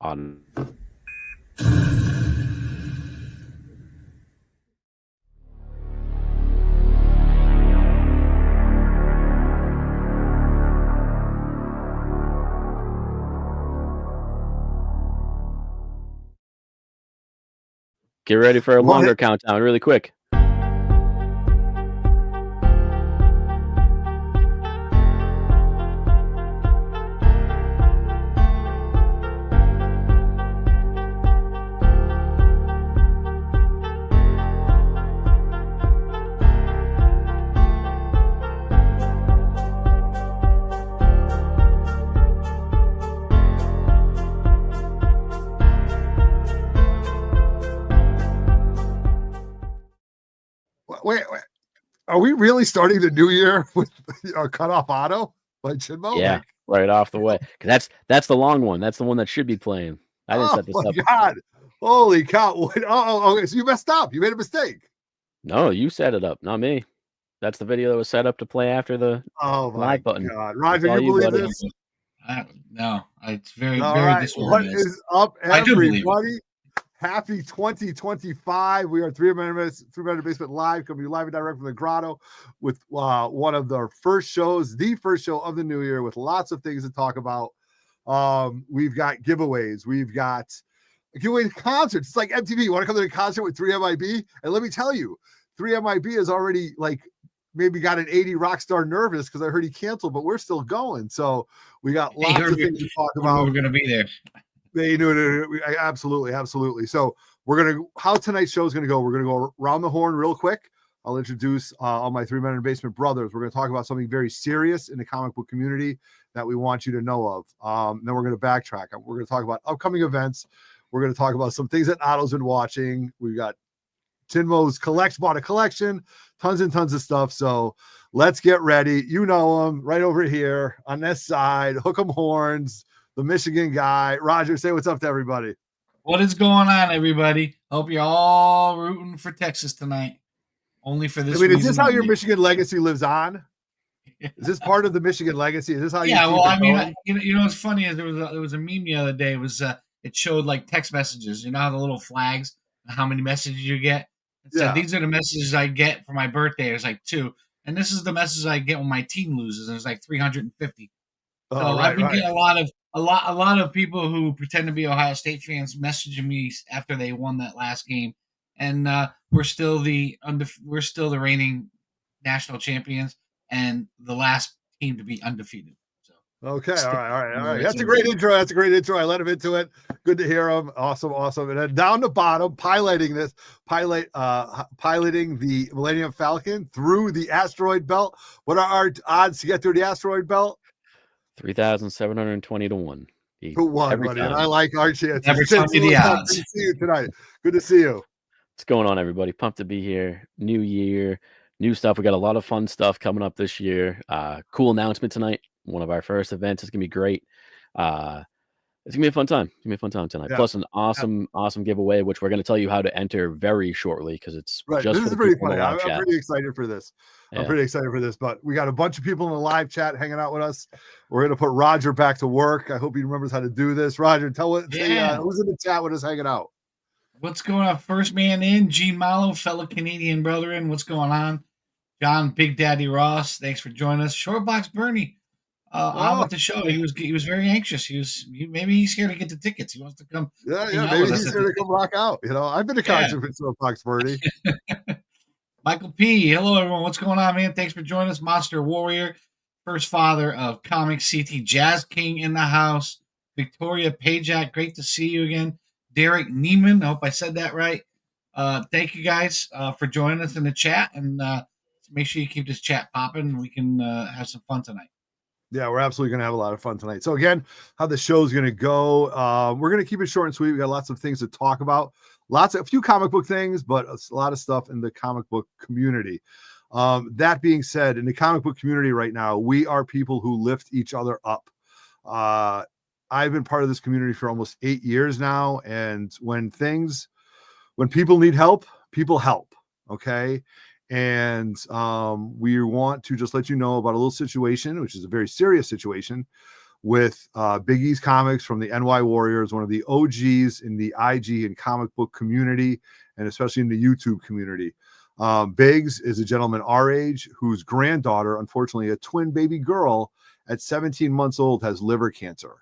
on. Get ready for a longer countdown really quick. Wait, are we really starting the new year with a cutoff auto by Chinmo? Yeah, right off the way. Because that's the long one. That's the one that should be playing. I didn't set this up. Oh my God. Holy cow. Okay, so you messed up. You made a mistake. No, you set it up, not me. That's the video that was set up to play after the live button. God. Roger, you believe this? No, it's very, All very right. What disorganized. is up, I do believe everybody? Happy 2025. We are Three Men in Basement live, coming to you live and direct from the grotto with one of the first shows, the first show of the new year, with lots of things to talk about. We've got giveaways. We've got giveaway concerts. It's like MTV. You want to come to a concert with 3MIB? And let me tell you, 3MIB has already maybe got an 80 rock star nervous because I heard he canceled, but we're still going. So we got lots of things to talk about. We're going to be there. They knew it. Absolutely. So how tonight's show is going to go. We're going to go around the horn real quick. I'll introduce all my 3 Men in Basement brothers. We're going to talk about something very serious in the comic book community that we want you to know of. Then we're going to backtrack. We're going to talk about upcoming events. We're going to talk about some things that Otto's been watching. We've got Chinmo's bought a collection, tons and tons of stuff. So let's get ready. You know him right over here on this side. Hook 'em horns. The Michigan guy. Roger, say what's up to everybody. What is going on, everybody? Hope you're all rooting for Texas tonight. Only for this. Is this how your Michigan legacy lives on? Is this part of the Michigan legacy? Is this how you? Yeah. Well, I mean, you know, what's funny is there was a meme the other day. It showed like text messages. You know how the little flags, how many messages you get. It said, these are the messages I get for my birthday. There's like 2, and this is the message I get when my team loses. And it's like 350. So I've been getting a lot of people who pretend to be Ohio State fans messaging me after they won that last game, and we're still the reigning national champions and the last team to be undefeated. So okay, all right. That's a great intro. I let him into it. Good to hear him. Awesome. And then down the bottom, piloting the Millennium Falcon through the asteroid belt. What are our odds to get through the asteroid belt? 3,720 to 1. To 1, buddy. And I like our chances. Never tell me the odds. Good to see you tonight. Good to see you. What's going on, everybody? Pumped to be here. New year, new stuff. We got a lot of fun stuff coming up this year. Cool announcement tonight. One of our first events. It's gonna be great. It's gonna be a fun time. Tonight. Yeah. Plus an awesome giveaway, which we're gonna tell you how to enter very shortly because it's just this is pretty funny. I'm pretty excited for this. Yeah. I'm pretty excited for this, but we got a bunch of people in the live chat hanging out with us. We're gonna put Roger back to work. I hope he remembers how to do this. Roger, who's in the chat with us hanging out. What's going on? First man in, Gene Mallow, fellow Canadian brethren. What's going on? John Big Daddy Ross, thanks for joining us. Shortbox Bernie. How about the show? He was very anxious. Maybe he's scared to get the tickets. He wants to come. Maybe he's scared to come rock out. You know, I've been to concert with Shortbox Bernie. Michael P. Hello, everyone. What's going on, man? Thanks for joining us. Monster Warrior, first father of comics, CT Jazz King in the house. Victoria Pajak, great to see you again. Derek Neiman, I hope I said that right. Thank you guys for joining us in the chat, and make sure you keep this chat popping. We can have some fun tonight. Yeah, we're absolutely going to have a lot of fun tonight. So again, how the show's going to go, we're going to keep it short and sweet. We got lots of things to talk about. A few comic book things, but a lot of stuff in the comic book community. That being said, in the comic book community right now, we are people who lift each other up. I've been part of this community for almost 8 years now. And when people need help, people help. Okay. And we want to just let you know about a little situation, which is a very serious situation, with Big E's Comics from the NY Warriors, one of the OGs in the IG and comic book community, and especially in the YouTube community. Biggs is a gentleman our age whose granddaughter, unfortunately a twin baby girl at 17 months old, has liver cancer.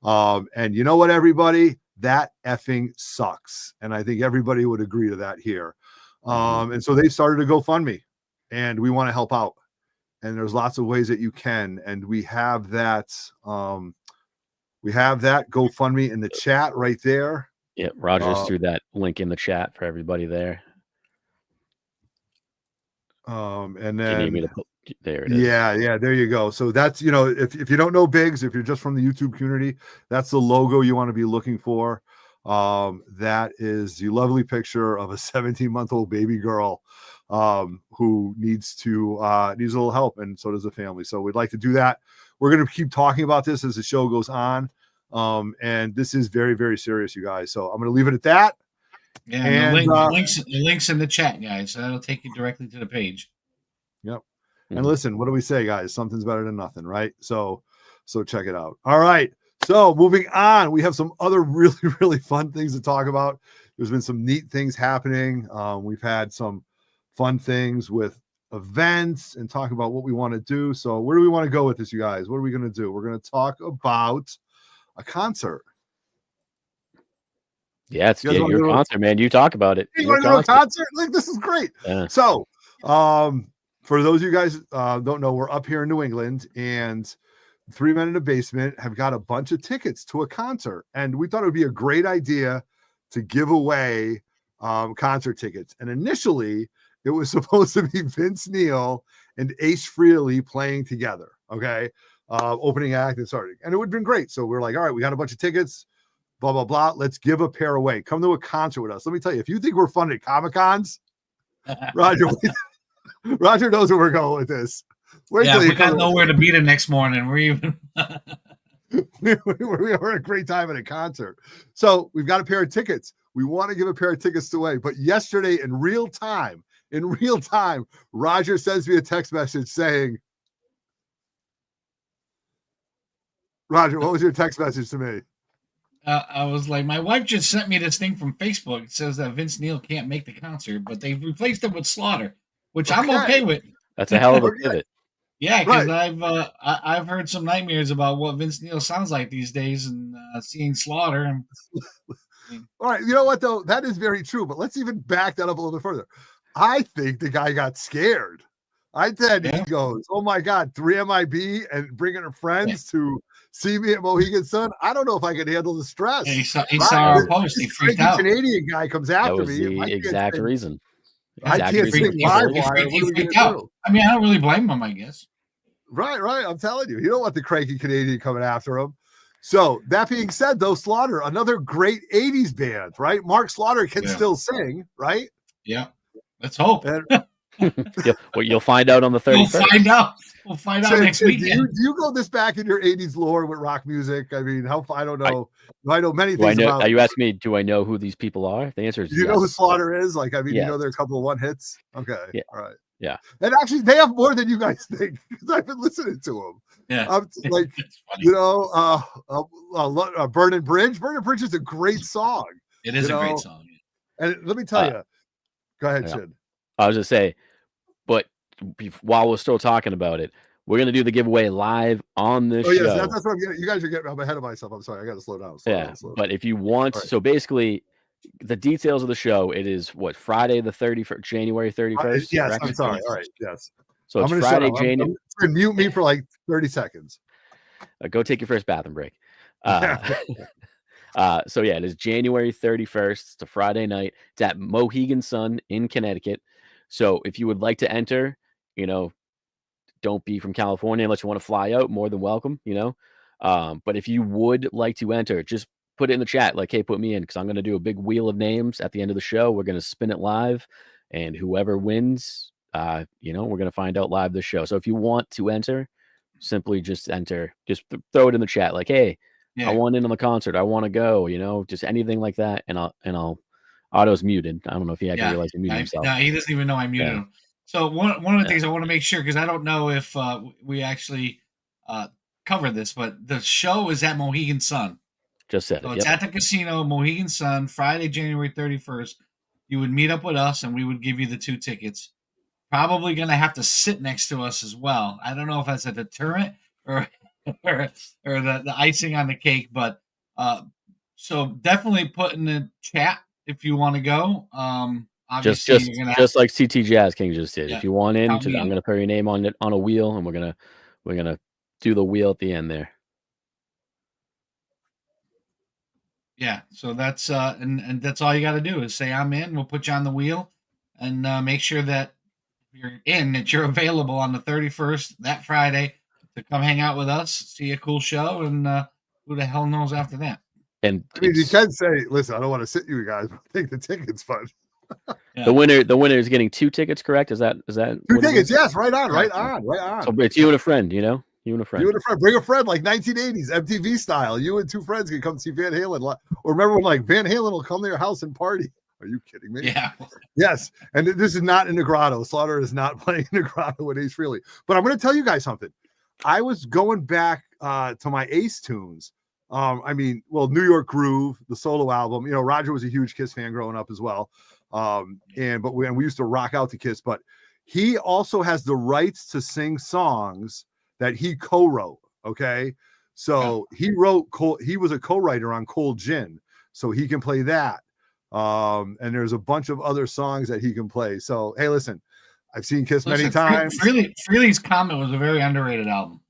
And you know what, everybody? That effing sucks. And I think everybody would agree to that here. And so they've started a GoFundMe, and we want to help out. And there's lots of ways that you can. And we have that GoFundMe in the chat right there. Yeah, Rogers threw that link in the chat for everybody there. And then there it is. Yeah, there you go. So that's, if you don't know Biggs, if you're just from the YouTube community, that's the logo you want to be looking for. That is the lovely picture of a 17-month-old baby girl who needs a little help, and so does the family. So we'd like to do that. We're going to keep talking about this as the show goes on. And this is very, very serious, you guys. So I'm going to leave it at that. Yeah, and the links in the chat, guys. So that'll take you directly to the page. Yep. And listen, what do we say, guys? Something's better than nothing, right? So check it out. All right. So moving on, we have some other really, really fun things to talk about. There's been some neat things happening. We've had some fun things with events and talk about what we want to do. So where do we want to go with this, you guys? What are we going to do? We're going to talk about a concert. Yeah, it's your concert, man. You talk about it. You want to go to a concert? Like, this is great. Yeah. So, for those of you guys don't know, we're up here in New England, and 3 Men in the Basement have got a bunch of tickets to a concert, and we thought it would be a great idea to give away concert tickets. And initially, it was supposed to be Vince Neil and Ace Frehley playing together. Okay, opening act and starting, and it would have been great. So we're like, all right, we got a bunch of tickets. Blah, blah, blah. Let's give a pair away. Come to a concert with us. Let me tell you, if you think we're fun at Comic-Cons, Roger knows where we're going with this. We got nowhere to be the next morning. We're even we're a great time at a concert. So we've got a pair of tickets. We want to give a pair of tickets away. But yesterday, in real time, Roger sends me a text message saying, Roger, what was your text message to me? I was like, my wife just sent me this thing from Facebook. It says that Vince Neil can't make the concert, but they've replaced it with Slaughter, which I'm okay with. That's a hell of a pivot. Yeah, because I've heard some nightmares about what Vince Neil sounds like these days, and seeing Slaughter. All right, you know what though? That is very true. But let's even back that up a little bit further. I think the guy got scared. He goes, "Oh my God, 3MIB and bringing her friends to see me at Mohegan Sun. I don't know if I can handle the stress." Yeah, he saw our post. He freaked out. Canadian guy comes after me. The exact reason. I can't sing live wire. He freaked out. I mean, I don't really blame him, I guess. Right. I'm telling you, you don't want the cranky Canadian coming after him. So that being said, though, Slaughter, another great '80s band, right? Mark Slaughter can still sing, right? Yeah. Let's hope. Well, you'll find out on the 31st. We'll find out next weekend. Do you go this back in your 80s lore with rock music? I mean, I don't know. I know many things about. Are you asking me, do I know who these people are? The answer is yes. You know who Slaughter is? Like, I mean, you know there are a couple of one hits? Okay. Yeah. All right. Yeah. And actually, they have more than you guys think, because I've been listening to them. Yeah. Like, Burning Bridge. Burning Bridge is a great song. It is a great song. And let me tell you. Go ahead, Sid. I was just saying, but while we're still talking about it, we're going to do the giveaway live on this show. Yeah, that's what I'm getting. You guys are getting. I'm ahead of myself. I'm sorry. I got to slow down. But if you want, so basically, the details of the show, it is Friday the 31st, January 31st. Yes, correct? I'm sorry. All right, yes. So it's Friday, January. Mute me for like 30 seconds. Go take your first bathroom break. So yeah, it is January 31st. It's a Friday night. It's at Mohegan Sun in Connecticut. So if you would like to enter, don't be from California unless you want to fly out. More than welcome, But if you would like to enter, just put it in the chat. Like, hey, put me in, because I'm going to do a big wheel of names at the end of the show. We're going to spin it live, and whoever wins, we're going to find out live this show. So if you want to enter, simply just enter. Just throw it in the chat. Like, hey, I want in on the concert. I want to go. Just anything like that, and I'll. Otto's muted. I don't know if he actually realized he muted himself. No, he doesn't even know I muted him. So one of the things I want to make sure, because I don't know if we actually covered this, but the show is at Mohegan Sun. Just said So it. it's Yep. at the casino, Mohegan Sun, Friday, January 31st. You would meet up with us, and we would give you the 2 tickets. Probably going to have to sit next to us as well. I don't know if that's a deterrent or the icing on the cake, but so definitely put in the chat if you want to go. Obviously, Just you're gonna just like CT Jazz King just did. Yeah, If you want in, count me I'm in. gonna put your name on it on a wheel, and we're gonna do the wheel at the end there. Yeah, so that's and that's all you got to do is say I'm in. We'll put you on the wheel, and make sure that if you're in, that you're available on the 31st, that Friday, to come hang out with us, see a cool show, and who the hell knows after that. And I mean, you it's- can say, "Listen, I don't want to sit you guys. But I think the ticket's fun." Yeah. the winner is getting 2 tickets, correct? Is that 2 what it tickets, is? yes, right on, right Yeah. on, right on. So it's you and a friend, you know? You and a friend. You and a friend, bring a friend, like 1980s MTV style. You and 2 friends can come see Van Halen. Or remember when like Van Halen will come to your house and party? Are you kidding me? Yeah, Yes. And this is not in the grotto. Slaughter is not playing in the grotto with Ace Frehley. But I'm going to tell you guys something. I was going back to my Ace tunes. I mean, well, New York Groove, the solo album. You know, Roger was a huge Kiss fan growing up as well. But we used to rock out to Kiss. But he also has the rights to sing songs that he co-wrote. Okay. So he was a co-writer on Cold Gin. So he can play that. And there's a bunch of other songs that he can play. So, hey, listen, I've seen Kiss many times. Frehley's Comet was a very underrated album.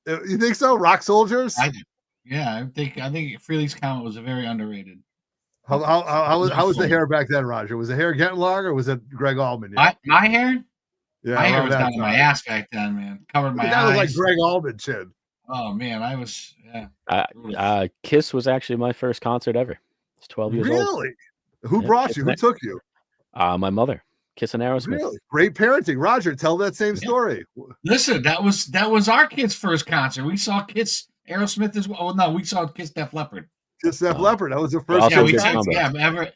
You think so? Rock Soldiers? I do. Yeah, I think Frehley's Comet was a very underrated. How was the hair back then, Roger? Was the hair getting long, or was it Greg Allman? Yeah. My hair? Yeah, my hair was down to my ass back then, man. Covered my eyes. That was like Greg Allman chin. Oh man, I was Kiss was actually my first concert ever. It's 12 years old. Really? Who brought you? Who took you? My mother. Kiss and Aerosmith. Really? Great parenting. Roger, tell that same story. Listen, that was our kids' first concert. We saw Kiss Aerosmith as well. Oh no, we saw Kiss Def Leppard. Kiss Def Leppard. That was the first. Also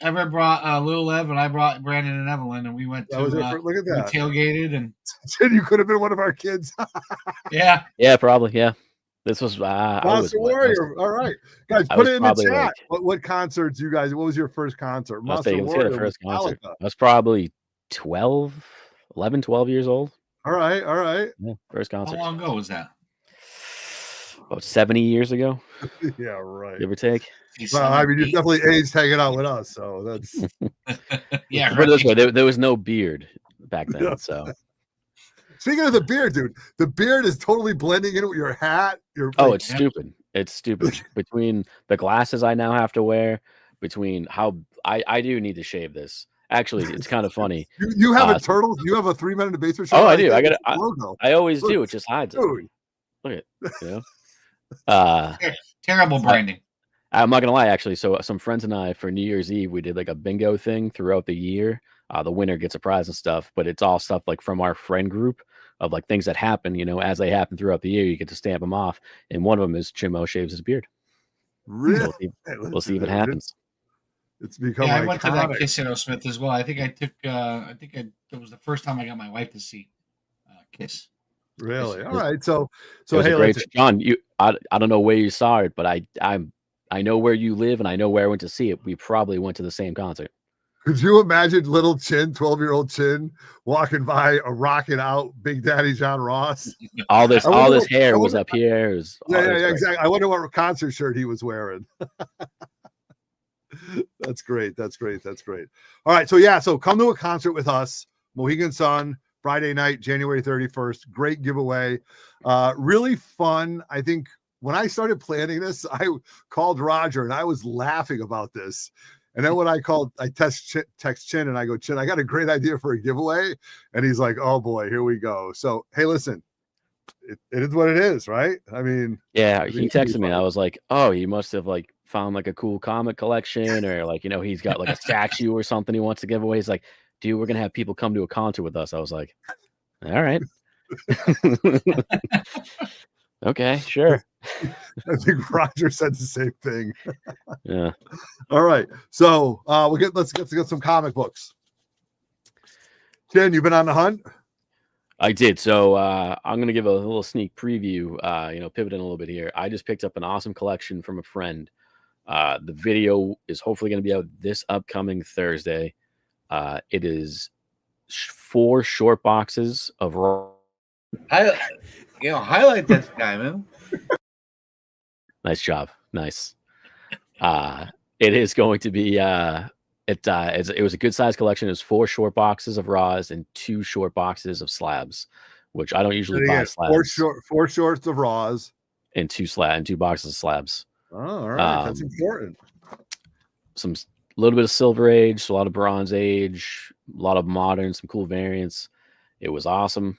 Ever brought Little Ev, and I brought Brandon and Evelyn, and we went to look at that. We tailgated, and you could have been one of our kids. Yeah, probably. Yeah, this was Monster Warrior. All right, guys, put it in the chat. What concerts you guys? What was your first concert? Monster Warrior. The first concert. I was probably 11, 12 years old. All right. Yeah, first concert. How long ago was that? About 70 years ago. Yeah, right. Give or take. Well, I mean, you definitely aged hanging out with us, so that's. Yeah. Put it this way, there was no beard back then, so. Speaking of the beard, dude, the beard is totally blending in with your hat. It's stupid. It's stupid. Between the glasses I now have to wear, between how I do need to shave this. Actually, it's kind of funny. You have a turtle? You have a 3 Men in the Basement show? Oh, I do. I got it. I always do. It just hides it. Look at it. You know? Terrible branding. I'm not gonna lie, actually. So some friends and I, for New Year's Eve, we did like a bingo thing throughout the year. The winner gets a prize and stuff, but it's all stuff like from our friend group of like things that happen, you know, as they happen throughout the year. You get to stamp them off, and one of them is Chimo shaves his beard. Really? We'll see if it happens. It's become. I went to that Kiss Aerosmith as well. I think it was the first time I got my wife to see Kiss. Really? All right. So hey, great, John. I don't know where you saw it, but I know where you live, and I know where I went to see it. We probably went to the same concert. Could you imagine little Chin, 12-year-old Chin, walking by a rocking out Big Daddy John Ross? All this hair was up here. Yeah, exactly. I wonder what concert shirt he was wearing. That's great. All right. So come to a concert with us, Mohegan Sun, Friday night, January 31st. Great giveaway. Really fun. I think when I started planning this, I called Roger and I was laughing about this. And then when I text Chin and I go, Chin, I got a great idea for a giveaway. And he's like, oh boy, here we go. So, hey, listen, it is what it is, right? I mean, yeah, he texted me. I was like, oh, he must have like found like a cool comic collection, or like, you know, he's got like a statue or something he wants to give away. He's like, dude, we're going to have people come to a concert with us. I was like, all right. Okay, sure. I think Roger said the same thing. Yeah. All right. So let's get some comic books. Jen, you been on the hunt? I did. So I'm gonna give a little sneak preview. Pivoting a little bit here. I just picked up an awesome collection from a friend. The video is hopefully going to be out this upcoming Thursday. It is 4 short boxes of raw. Highlight this guy, man. Nice job. Nice. It is going to be it was a good size collection. It was 4 short boxes of raws and 2 short boxes of slabs, which I don't usually buy slabs. 4 shorts of raws and 2 boxes of slabs. Oh, all right. That's important. Some little bit of Silver Age, a lot of Bronze Age, a lot of modern, some cool variants. It was awesome.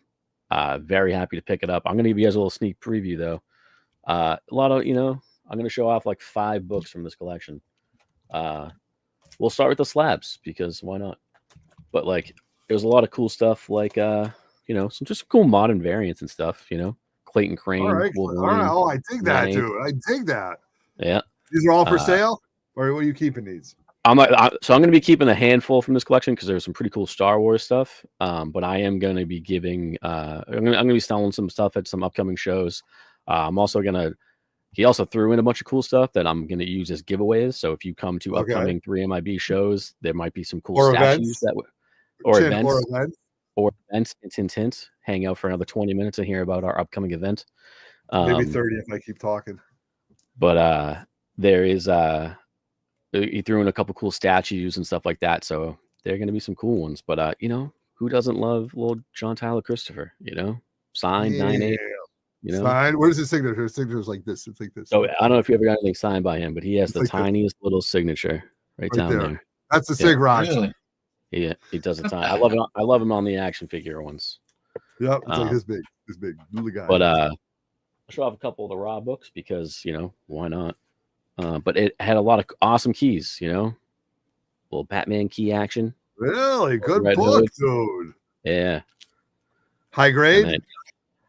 Very happy to pick it up. I'm gonna give you guys a little sneak preview though. A lot of, I'm gonna show off like 5 books from this collection. We'll start with the slabs because why not? But like there's a lot of cool stuff like some just cool modern variants and stuff, Clayton Crane. All right. Oh, I dig that, dude. I dig that. Yeah. These are all for sale? Or what are you keeping these? I'm going to be keeping a handful from this collection because there's some pretty cool Star Wars stuff. But I am going to be giving. I'm going to be selling some stuff at some upcoming shows. I'm also going to. He also threw in a bunch of cool stuff that I'm going to use as giveaways. So if you come to upcoming 3MIB shows, there might be some cool statues or events. Hint. Hang out for another 20 minutes and hear about our upcoming event. Maybe 30 if I keep talking. But there is he threw in a couple cool statues and stuff like that, so they're going to be some cool ones. But who doesn't love little John Tyler Christopher? Signed 9/8. Signed. Where's his signature? His signature is like this. It's like this. So I don't know if you ever got anything signed by him, but he has the tiniest little signature right down there. That's the Sig Raj. Really? Yeah, he does a ton. I love him on the action figure ones. Yep, it's like his big little guy. But I'll show off a couple of the raw books because why not? But it had a lot of awesome keys, little Batman key action. Really good book, dude. Yeah. High grade.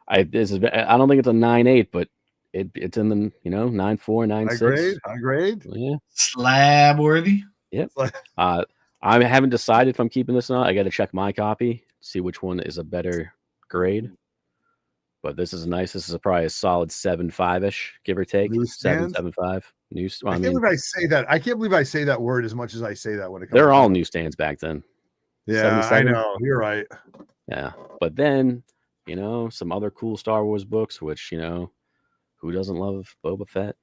I don't think it's a 9/8, but it's in the 9/4, 9/6. High grade. Yeah. Slab worthy. Yep. I haven't decided if I'm keeping this or not. I got to check my copy, see which one is a better grade. But this is nice. This is probably a solid 7.5-ish, give or take. 7.75. I can't believe I say that. I can't believe I say that word as much as I say that when it comes. They're all newsstands back then. Yeah, I know. You're right. Yeah, but then some other cool Star Wars books, which who doesn't love Boba Fett?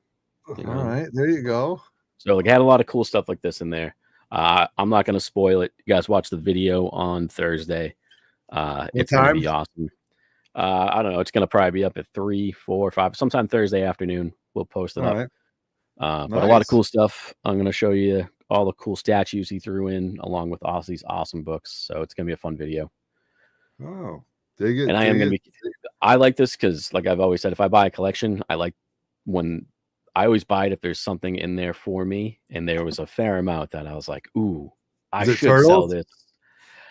All right, there you go. So it had a lot of cool stuff like this in there. I'm not going to spoil it. You guys watch the video on Thursday. It's going to be awesome. I don't know. It's going to probably be up at 3, 4, 5, sometime Thursday afternoon. We'll post it up. Right. But a lot of cool stuff. I'm going to show you all the cool statues he threw in, along with all these awesome books. So it's going to be a fun video. Oh, dig it. And I am going to be. I like this because, like I've always said, if I buy a collection, I always buy it if there's something in there for me. And there was a fair amount that I was like, ooh, I should sell this.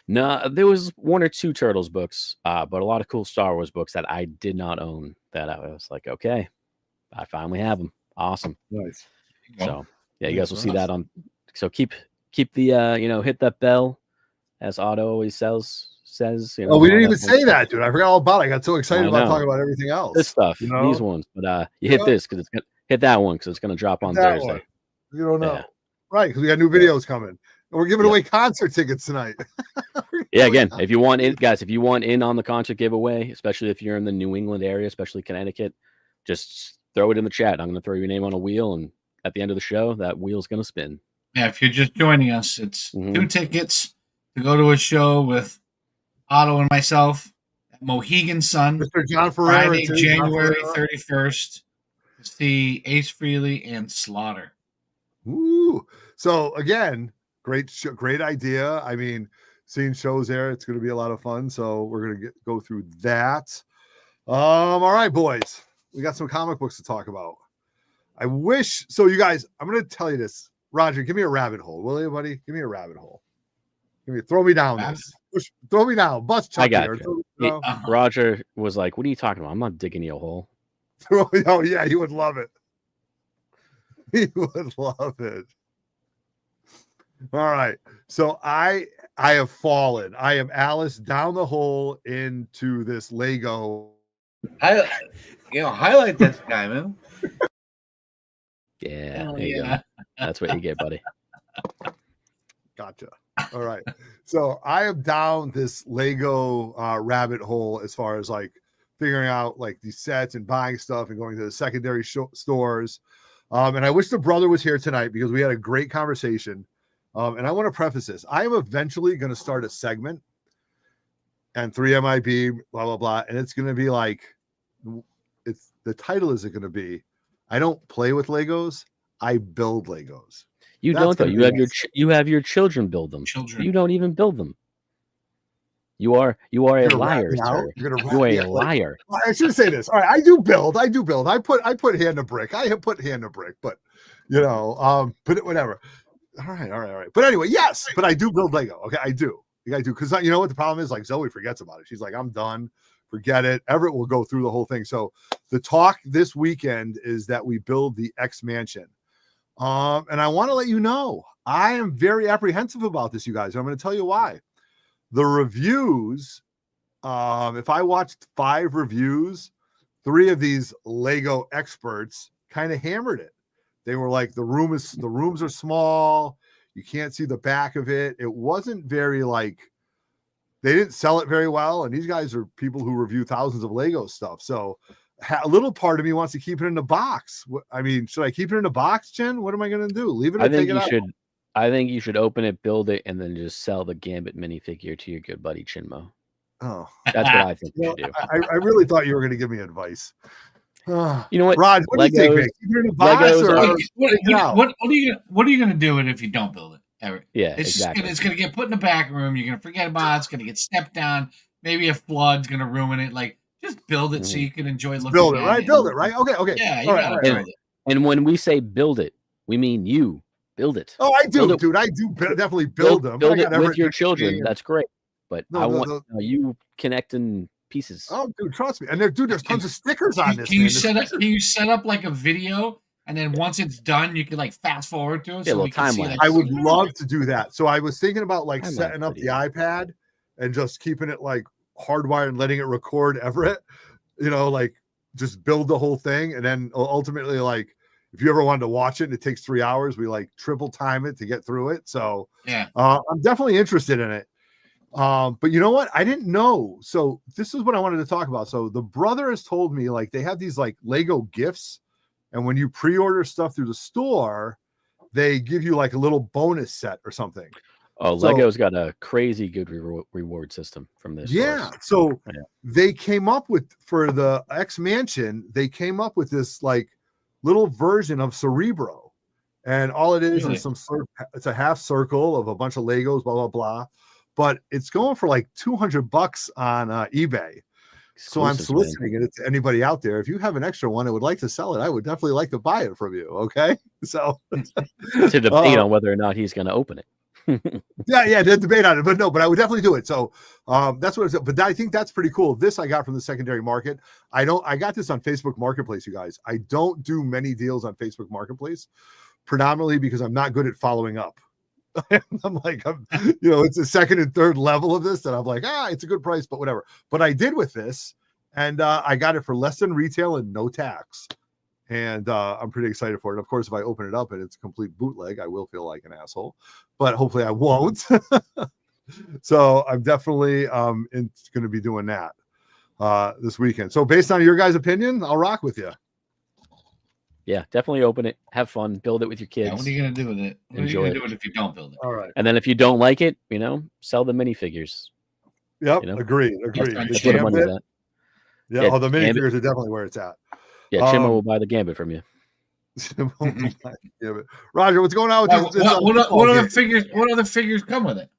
No, there was 1 or 2 Turtles books, but a lot of cool Star Wars books that I did not own that I was like, okay, I finally have them. Awesome. Nice. So yeah, you guys will see that on. So keep the hit that bell, as Otto always says. Oh, we didn't even say that, dude. I forgot all about it. I got so excited about talking about everything else. This stuff, these ones. But you hit this because it's gonna hit that one because it's gonna drop on Thursday. One. You don't know, right? Because we got new videos coming, and we're giving away concert tickets tonight. Yeah, again, if you want in, guys, if you want in on the concert giveaway, especially if you're in the New England area, especially Connecticut, just throw it in the chat. I'm going to throw your name on a wheel, and at the end of the show, that wheel's going to spin. Yeah, if you're just joining us, it's 2 tickets to go to a show with Otto and myself at Mohegan Sun, Mr. John Ferreira, Friday, January 31st, to see Ace Frehley and Slaughter. Ooh! So again, great idea. I mean, seeing shows there, it's going to be a lot of fun. So we're going to go through that. All right, boys, we got some comic books to talk about. I wish so. You guys, I'm going to tell you this. Roger, give me a rabbit hole, will you, buddy? Give me a rabbit hole. Throw me down this. Throw me down. Bust Chucky. I got you. Roger was like, "What are you talking about? I'm not digging you a hole." Oh yeah, he would love it. He would love it. All right. So I I have fallen. I am Alice down the hole into this Lego. Highlight this guy, man. Yeah, there you go. That's what you get, buddy. Gotcha. All right. So I am down this Lego rabbit hole as far as like figuring out like these sets and buying stuff and going to the secondary stores. And I wish the brother was here tonight because we had a great conversation. And I want to preface this. I am eventually going to start a segment and 3MIB, blah, blah, blah. And it's going to be like, the title is going to be, I don't play with Legos, I build Legos. You don't though. You have your children build them. You don't even build them. You are a liar, sir. You are a liar. I should say this. All right, I do build. I put hand to brick. I put hand to brick, but but whatever. All right. But anyway, yes, but I do build Lego. Okay, I do because you know what the problem is. Like Zoe forgets about it. She's like, I'm done. Forget it. Everett will go through the whole thing. So the talk this weekend is that we build the X Mansion. And I want to let you know, I am very apprehensive about this, you guys. I'm going to tell you why. The reviews, if I watched 5 reviews, 3 of these Lego experts kind of hammered it. They were like, the rooms are small. You can't see the back of it. It wasn't very they didn't sell it very well. And these guys are people who review thousands of Lego stuff. So a little part of me wants to keep it in the box. I mean, should I keep it in the box, Jen? What am I going to do? Leave it? I think you should open it, build it, and then just sell the Gambit minifigure to your good buddy Chinmo. Oh, that's what I think you should do. I really thought you were going to give me advice. You know what, Rod? What do you think, man? Keep it in the box, what are you going to do if you don't build it? Ever? Yeah, it's exactly. It's going to get put in the back room. You're going to forget about it. It's going to get stepped down. Maybe a flood's going to ruin it. Like, just build it so you can enjoy looking build it, at right? it. Build it, right? Okay. Yeah, you gotta build it. And when we say build it, we mean you build it. Oh, I do, dude. I do definitely build them. Build it with your children. That's great. But I want you connecting pieces. Oh, dude, trust me. And there's tons of stickers on this. Can you set up like a video, and then once it's done, you can like fast forward to it. Yeah, so we can see I would love to do that. So I was thinking about like setting up the iPad and just keeping it like hardwired and letting it record Everett. Like just build the whole thing, and then ultimately, like if you ever wanted to watch it and it takes 3 hours, we like triple time it to get through it. So yeah, I'm definitely interested in it. But you know what? I didn't know. So this is what I wanted to talk about. So the brother has told me like they have these like Lego gifts, and when you pre-order stuff through the store, they give you like a little bonus set or something. Oh, Lego's got a crazy good reward system from this. Yeah. So they came up with, for the X Mansion, they came up with this like little version of Cerebro. And all it is some sort of, it's a half circle of a bunch of Legos, blah, blah, blah. But it's going for like $200 on eBay. So I'm soliciting it to anybody out there. If you have an extra one and would like to sell it, I would definitely like to buy it from you. Okay. So to debate on whether or not he's going to open it. yeah, the debate on it, but I would definitely do it. So that's what it's. But I think that's pretty cool. This I got from the secondary market. I got this on Facebook Marketplace, you guys. I don't do many deals on Facebook Marketplace, predominantly because I'm not good at following up. I'm it's a second and third level of this that I'm like, it's a good price, but whatever. But I did with this, and I got it for less than retail and no tax. And I'm pretty excited for it. Of course, if I open it up and it's a complete bootleg, I will feel like an asshole, but hopefully I won't. So I'm definitely going to be doing that this weekend. So based on your guys' opinion, I'll rock with you. Yeah, definitely open it. Have fun. Build it with your kids. Yeah, what are you going to do with it? Enjoy are you going to do it if you don't build it? All right. And then if you don't like it, sell the minifigures. Yep. Agreed. That's where the money's at. Yeah. The minifigures are definitely where it's at. Yeah, Chimmo will buy the Gambit from you. Roger, what's going on with this? What other figures? What other figures come with it?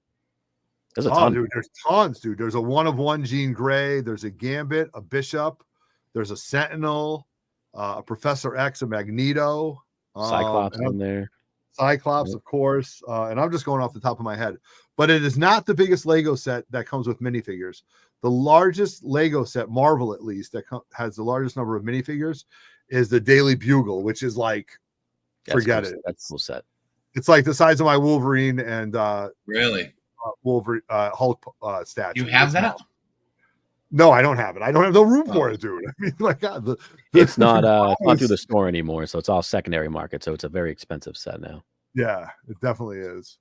There's a ton. Dude, there's tons, dude. There's a 1-of-1 Jean Grey. There's a Gambit, a Bishop. There's a Sentinel, a Professor X, a Magneto, Cyclops in there. Cyclops, of course. And I'm just going off the top of my head. But it is not the biggest Lego set that comes with minifigures. The largest Lego set, Marvel at least, that has the largest number of minifigures is the Daily Bugle, which is like, forget it. That's a cool set. It's like the size of my Wolverine and really Wolverine Hulk statue. You have It's that? not- No, I don't have it. I don't have no room for it, dude. I mean, my God, It's not through the store anymore, so it's all secondary market. So it's a very expensive set now. Yeah, it definitely is.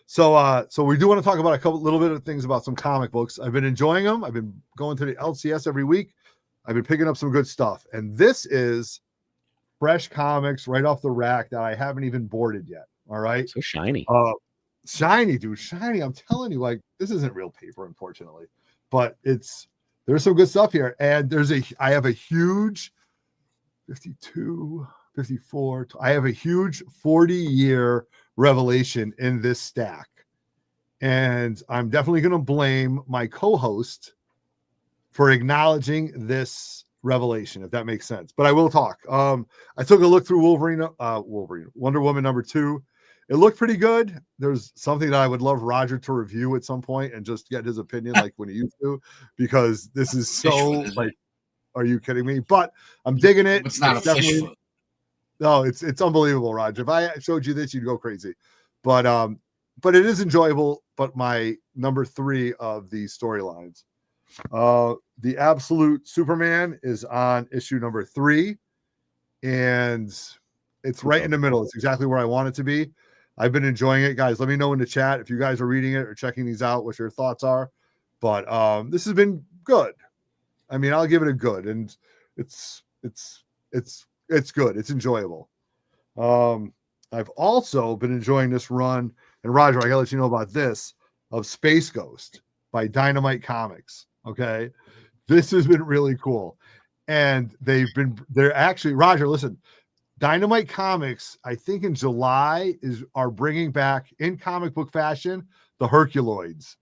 So we do want to talk about a little bit of things about some comic books. I've been enjoying them. I've been going to the LCS every week. I've been picking up some good stuff, and this is fresh comics right off the rack that I haven't even boarded yet. All right, So shiny. shiny, dude, shiny. I'm telling you, like, this isn't real paper, unfortunately, but there's some good stuff here. And I have a huge 52, 54. I have a huge 40-year revelation in this stack. And I'm definitely going to blame my co-host for acknowledging this revelation, if that makes sense. But I will talk. I took a look through Wonder Woman #2. It looked pretty good. There's something that I would love Roger to review at some point and just get his opinion like when he used to, because this is so like, are you kidding me? But I'm digging it. It's not a fish foot. No, it's unbelievable, Roger. If I showed you this, you'd go crazy. But it is enjoyable. But my number 3 of these storylines, the Absolute Superman is on issue number 3, and it's right in the middle. It's exactly where I want it to be. I've been enjoying it, guys. Let me know in the chat if you guys are reading it or checking these out, what your thoughts are. But this has been good. I mean, I'll give it a good, and it's good. It's enjoyable. I've also been enjoying this run, and Roger, I gotta let you know about this, of Space Ghost by Dynamite Comics. Okay, this has been really cool, and they're actually, Roger, listen, Dynamite Comics, I think in July are bringing back in comic book fashion the Herculoids.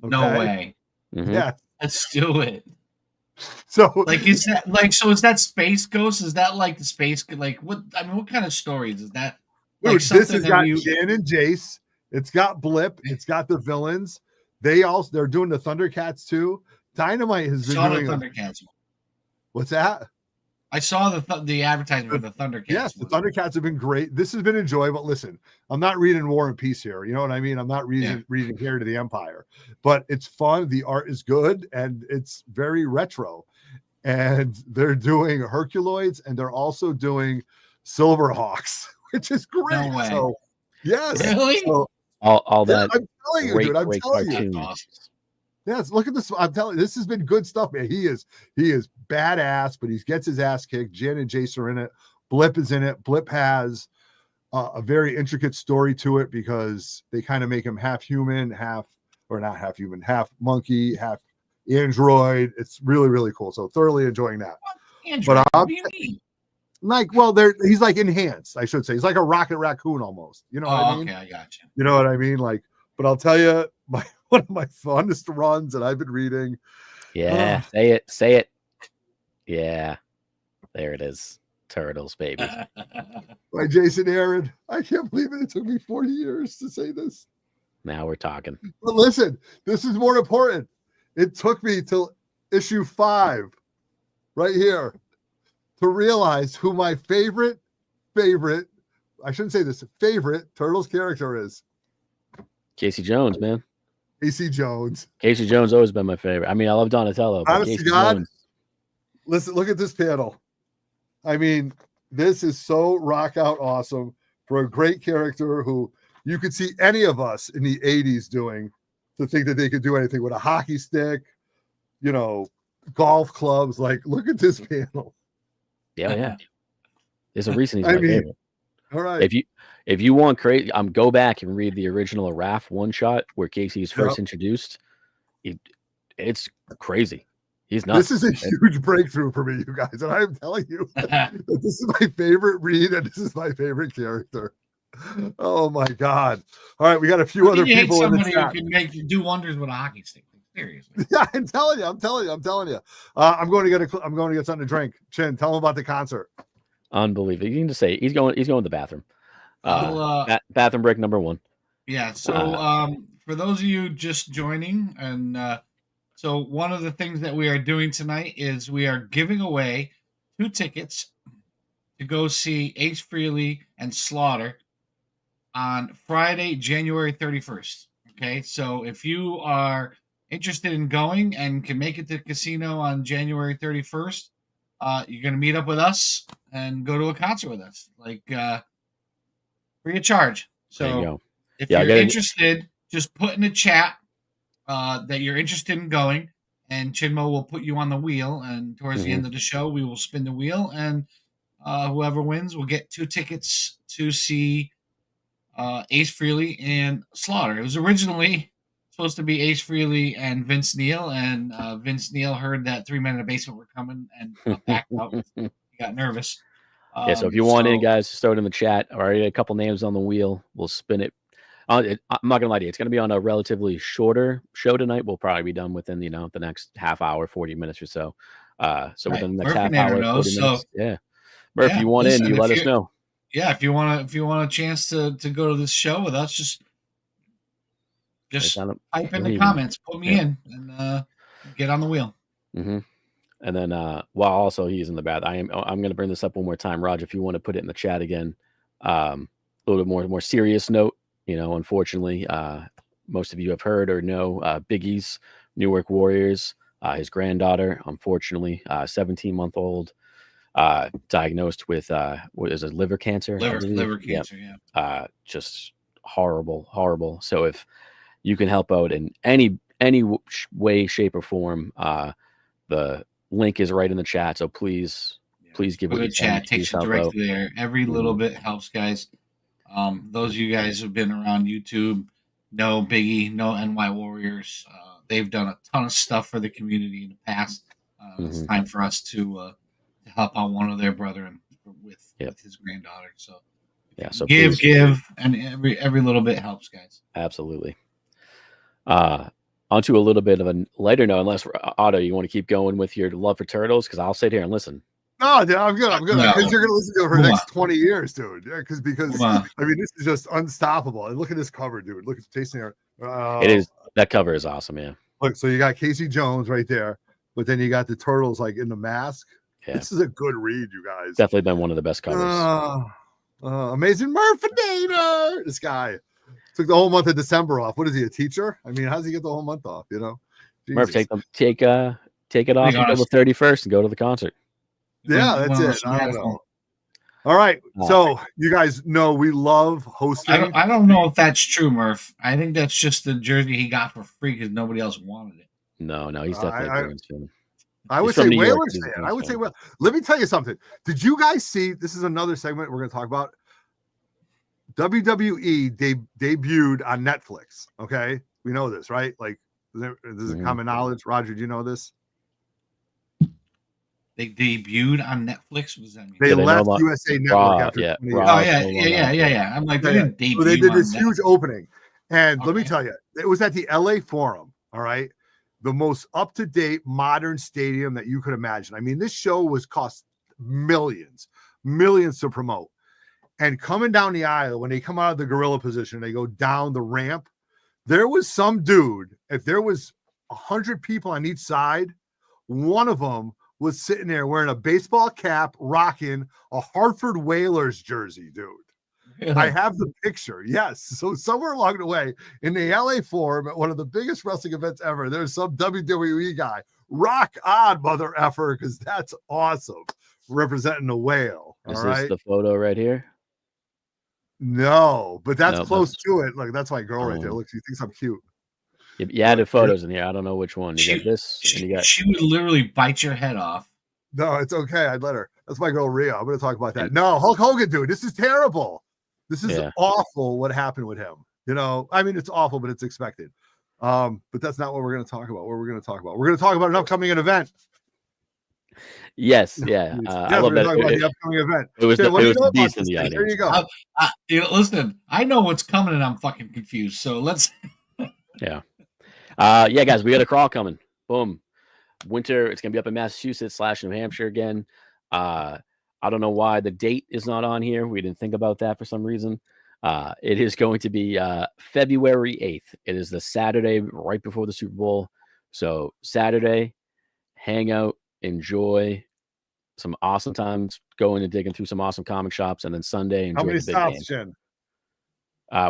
Okay? No way. Mhm. Yeah. Let's do it. So Like, is that Space Ghost? Is that like the space? Like, what? I mean, what kind of stories is that? Like, dude, this has got you... Jan and Jace. It's got Blip. It's got the villains. They're doing the Thundercats too. Dynamite has been doing the Thundercats. What's that? I saw the advertisement for the Thundercats. Yes, the Thundercats have been great. This has been enjoyable. Listen, I'm not reading War and Peace here. You know what I mean? I'm not reading Here to the Empire, but it's fun. The art is good and it's very retro. And they're doing Herculoids and they're also doing Silverhawks, which is great. No way. So, yes. Really? So, All that. I'm telling you, dude. I'm telling you. cartoons. Yes, look at this. I'm telling you, this has been good stuff, man. He is badass, but he gets his ass kicked. Jen and Jace are in it. Blip is in it. Blip has a very intricate story to it because they kind of make him half human, half monkey, half android. It's really, really cool. So thoroughly enjoying that. Android, what do you mean? Like, well, he's like enhanced, I should say. He's like a rocket raccoon almost. You know what I mean? Okay, I got you. You know what I mean? Like, but I'll tell you, one of my fondest runs that I've been reading. Yeah, say it. Yeah, there it is. Turtles, baby. By Jason Aaron. I can't believe it. It took me 40 years to say this. Now we're talking. But listen, this is more important. It took me till issue 5 right here to realize who my favorite, I shouldn't say this, favorite Turtles character is. Casey Jones, man. Casey Jones. Casey Jones always been my favorite. I mean, I love Donatello, but Honest to Casey God, Jones. Listen, look at this panel. I mean, this is so rock out awesome for a great character who you could see any of us in the 80s doing, to think that they could do anything with a hockey stick, golf clubs. Like, look at this panel. Yeah. There's a reason he's my favorite. All right. If you want crazy, go back and read the original Raph one shot where Casey is first introduced. It's crazy. He's nuts. This is a huge breakthrough for me, you guys, and I'm telling you that this is my favorite read and this is my favorite character. Oh my God! All right, we got a few other people in the chat. Who can do wonders with a hockey stick. Seriously. Yeah, I'm telling you. I'm going to get something to drink. Chin, tell him about the concert. Unbelievable. You can just say he's going to the bathroom. Bathroom break number 1. Yeah. So for those of you just joining, and so one of the things that we are doing tonight is we are giving away 2 tickets to go see Ace Frehley and Slaughter on Friday, January 31st. Okay, so if you are interested in going and can make it to the casino on January 31st, you're going to meet up with us and go to a concert with us, like free of charge. There you So go. if Yeah, I you're gotta, interested, just put in the chat that you're interested in going, and Chinmo will put you on the wheel. And towards the Mhm. end of the show, we will spin the wheel, and whoever wins will get 2 tickets to see Ace Frehley and Slaughter. It was originally supposed to be Ace Frehley and Vince Neil, and Vince Neil heard that 3 Men in the Basement were coming and backed out. He got nervous. Yeah, so if you want in, guys, just throw it in the chat. Already a couple names on the wheel. We'll spin it. I'm not gonna lie to you. It's gonna be on a relatively shorter show tonight. We'll probably be done within the next half hour, 40 minutes or so. So Right. within the next Murph half Nader hour, knows, 40 minutes. so Yeah, Murph, yeah, you want listen, in? You if let us you- know. Yeah, if you want a chance to go to this show with us, just type in the comments, put me in, and get on the wheel. Mm-hmm. And then while also he's in the bath, I'm going to bring this up one more time, Raj. If you want to put it in the chat again, a little bit more serious note. Unfortunately, most of you have heard or know Biggie's Newark Warriors. His granddaughter, unfortunately, 17-month-old, diagnosed with what is it, liver cancer? Liver cancer, yeah. Just horrible. So if you can help out in any way, shape, or form, the link is right in the chat. So please give what you chat. can. Takes you directly there. Every little bit helps, guys. Those of you guys who've been around YouTube know Biggie, know NY Warriors. They've done a ton of stuff for the community in the past. It's time for us to help out one of their brethren with his granddaughter. So yeah, so give, and every little bit helps, guys. Absolutely. Onto a little bit of a lighter note, unless Otto, you want to keep going with your love for turtles, because I'll sit here and listen. No, dude, I'm good. Because No. you're gonna listen to it for the next 20 years, dude. Yeah, because I mean, this is just unstoppable. And look at this cover, dude. Look at Jason here. It is. That cover is awesome, yeah. Look, so you got Casey Jones right there, but then you got the turtles like in the mask. Yeah. This is a good read, you guys. Definitely been one of the best covers. Amazing Murphinator. This guy took the whole month of December off. What is he, a teacher? I mean, how does he get the whole month off? Jesus. Murph, take it off until the 31st and go to the concert. Yeah, that's it. I don't know. All right. So you guys know we love hosting. I don't know if that's true, Murph. I think that's just the jersey he got for free because nobody else wanted it. No, he's definitely a Bruins fan. I would say Whalers fan. I would say, well, let me tell you something. Did you guys see? This is another segment we're going to talk about. WWE debuted on Netflix. Okay, we know this, right? Like, this is common knowledge. Roger, do you know this? They debuted on Netflix. What does that mean? They left USA Network after 20 years. Yeah. I'm like, they didn't debut. So they did this huge opening, and let me tell you, it was at the LA Forum. All right, the most up-to-date modern stadium that you could imagine. I mean, this show was cost millions to promote. And coming down the aisle, when they come out of the gorilla position, they go down the ramp. There was some dude. If there was 100 people on each side, one of them was sitting there wearing a baseball cap, rocking a Hartford Whalers jersey, dude. Yeah. I have the picture. Yes. So somewhere along the way in the LA Forum at one of the biggest wrestling events ever, there's some WWE guy. Rock on, mother effer, because that's awesome. Representing the whale. Is this the photo right here? No, but that's close to it. Like, that's my girl right there. Look, she thinks I'm cute. You added photos in here. I don't know which one. You got this, and you got. She would literally bite your head off. No, it's okay. I'd let her. That's my girl Rhea. I'm going to talk about that. No, Hulk Hogan, dude. This is terrible. This is awful. What happened with him? I mean, it's awful, but it's expected. But that's not what we're going to talk about. What we're going to talk about? We're going to talk about an upcoming event. Yes, yeah. I love that. Talk about the upcoming event. It was the beast in the audience. There you go. Listen, I know what's coming, and I'm fucking confused. So let's. Yeah. Yeah, guys, we got a crawl coming. Boom. Winter. It's gonna be up in Massachusetts / New Hampshire again. I don't know why the date is not on here. We didn't think about that for some reason. It is going to be February 8th. It is the Saturday right before the Super Bowl. So Saturday, hang out, enjoy some awesome times, going and digging through some awesome comic shops, and then Sunday enjoy the big game. Jen?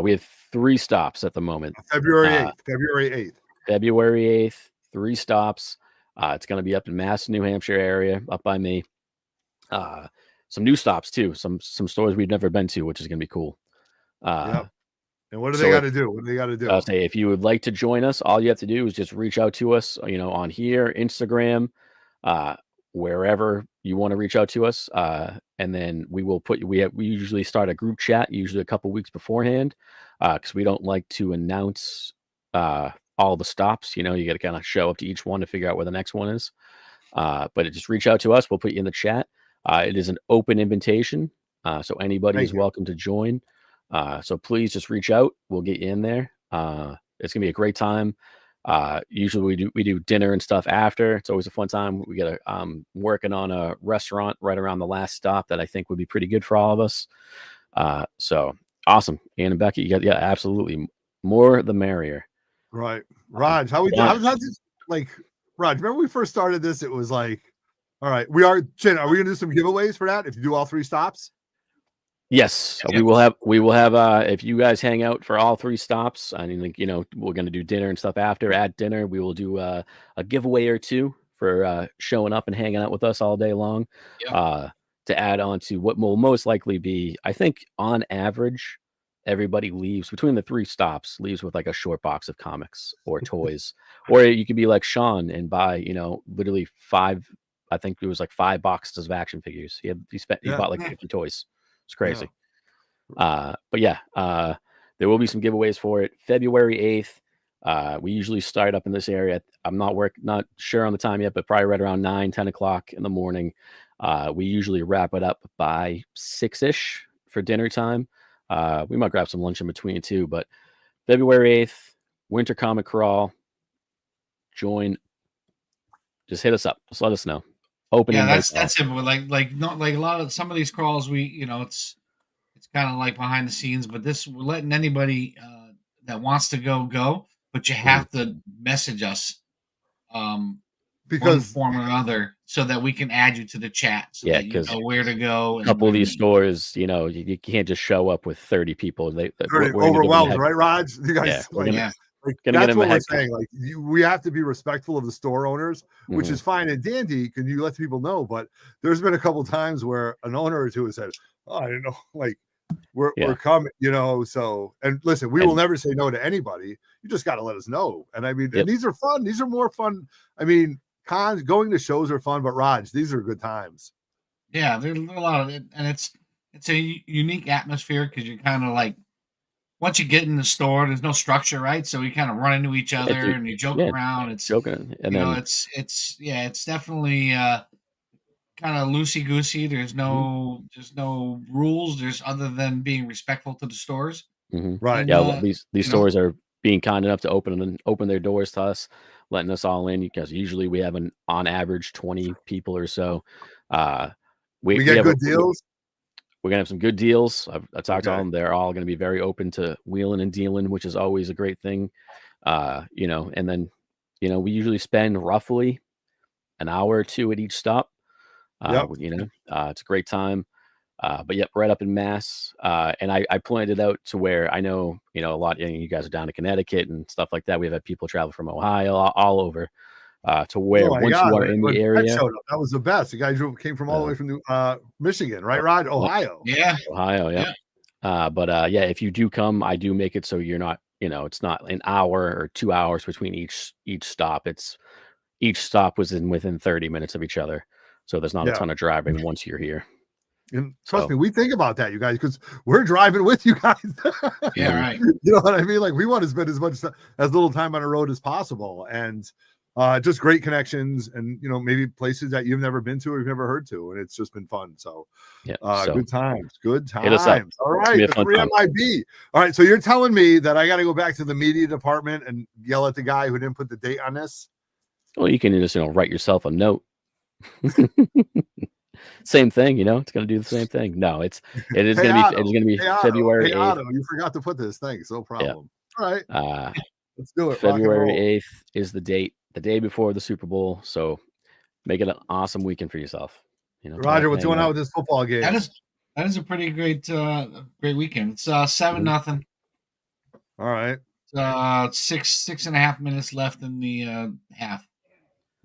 We have 3 stops at the moment. February Uh, 8th. February 8th. February 8th, 3 stops. It's going to be up in Mass, New Hampshire area, up by me. Some new stops too. Some stores we've never been to, which is going to be cool. Yep. And what do so they got to do? What do they got to do? I'll say if you would like to join us, all you have to do is just reach out to us, on here, Instagram, wherever you want to reach out to us. And then we will we usually start a group chat, usually a couple weeks beforehand, because we don't like to announce all the stops. You got to kind of show up to each one to figure out where the next one is. But just reach out to us. We'll put you in the chat. It is an open invitation, so anybody is welcome to join. So please just reach out. We'll get you in there. It's gonna be a great time. Usually we do dinner and stuff after. It's always a fun time. We get working on a restaurant right around the last stop that I think would be pretty good for all of us. So awesome. Ann and Becky, absolutely. More the merrier. Right. Raj, how's this, like, Raj, remember we first started this? It was like, all right, Chin, are we gonna do some giveaways for that if you do all 3 stops? Yes, we will have if you guys hang out for all 3 stops. I mean, we're going to do dinner and stuff after. At dinner, we will do a giveaway or 2 for showing up and hanging out with us all day long. Yep. To add on to what will most likely be, I think on average, everybody leaves between the 3 stops, leaves with like a short box of comics or toys. Or you could be like Sean and buy, literally 5, I think it was like 5 boxes of action figures. He bought like 50 toys. It's crazy. Yeah. But yeah, there will be some giveaways for it. February 8th. We usually start up in this area. I'm not sure on the time yet, but probably right around 9-10 o'clock in the morning. We usually wrap it up by 6-ish for dinner time. We might grab some lunch in between too, but February 8th, Winter Comic Crawl. Join. Just hit us up. Just let us know. Opening. Yeah, that's it. Like not like a lot of some of these crawls, it's kind of like behind the scenes, but we're letting anybody that wants to go, but you have to message us because one form or another so that we can add you to the chat. So that you know where to go. A couple of these stores, you can't just show up with 30 people. They're overwhelmed, right, Raj? You guys, that's what we're saying. Like, we have to be respectful of the store owners, which is fine and dandy. Can you let people know? But there's been a couple times where an owner or two has said, "Oh, I didn't know." Like, we're coming, So, and listen, we will never say no to anybody. You just got to let us know. And I mean, and these are fun. These are more fun. I mean, going to shows are fun, but Raj, these are good times. Yeah, there's a lot of it, and it's a unique atmosphere because you're kind of like. Once you get in the store, there's no structure, right? So we kind of run into each other and you joke around. It's joking, and it's definitely kind of loosey goosey. There's no rules. There's other than being respectful to the stores, right? And, these stores are being kind enough to open their doors to us, letting us all in because usually we have on average 20 people or so. We get good deals. We're going to have some good deals. I talked to them. They're all going to be very open to wheeling and dealing, which is always a great thing. And then, we usually spend roughly an hour or 2 at each stop. It's a great time. But yep, right up in Mass. And I pointed out to where I know, a lot, you guys are down to Connecticut and stuff like that. We've had people travel from Ohio, all over. To where once you are in the area, that was the best. The guy came from all the way from Michigan, right, Rod? Ohio, Ohio, yeah. But if you do come, I do make it so you're not, it's not an hour or 2 hours between each stop. It's each stop was within 30 minutes of each other, so there's not a ton of driving once you're here. And trust me, we think about that, you guys, because we're driving with you guys. Yeah, right. You know what I mean? Like, we want to spend as little time on the road as possible, and just great connections, and maybe places that you've never been to or you've never heard to, and it's just been fun. So, good times. All right, the 3MIB. All right, so you're telling me that I got to go back to the media department and yell at the guy who didn't put the date on this? Well, you can just write yourself a note. Same thing, it's going to do the same thing. No, it is going to be February 8th. Otto, you forgot to put this. Thanks, no problem. All right, let's do it. February 8th is the date. The day before the Super Bowl, so make it an awesome weekend for yourself. Roger, what's going on with this football game? That is a pretty great weekend. It's 7-0 All right. 6.5 minutes left in the half.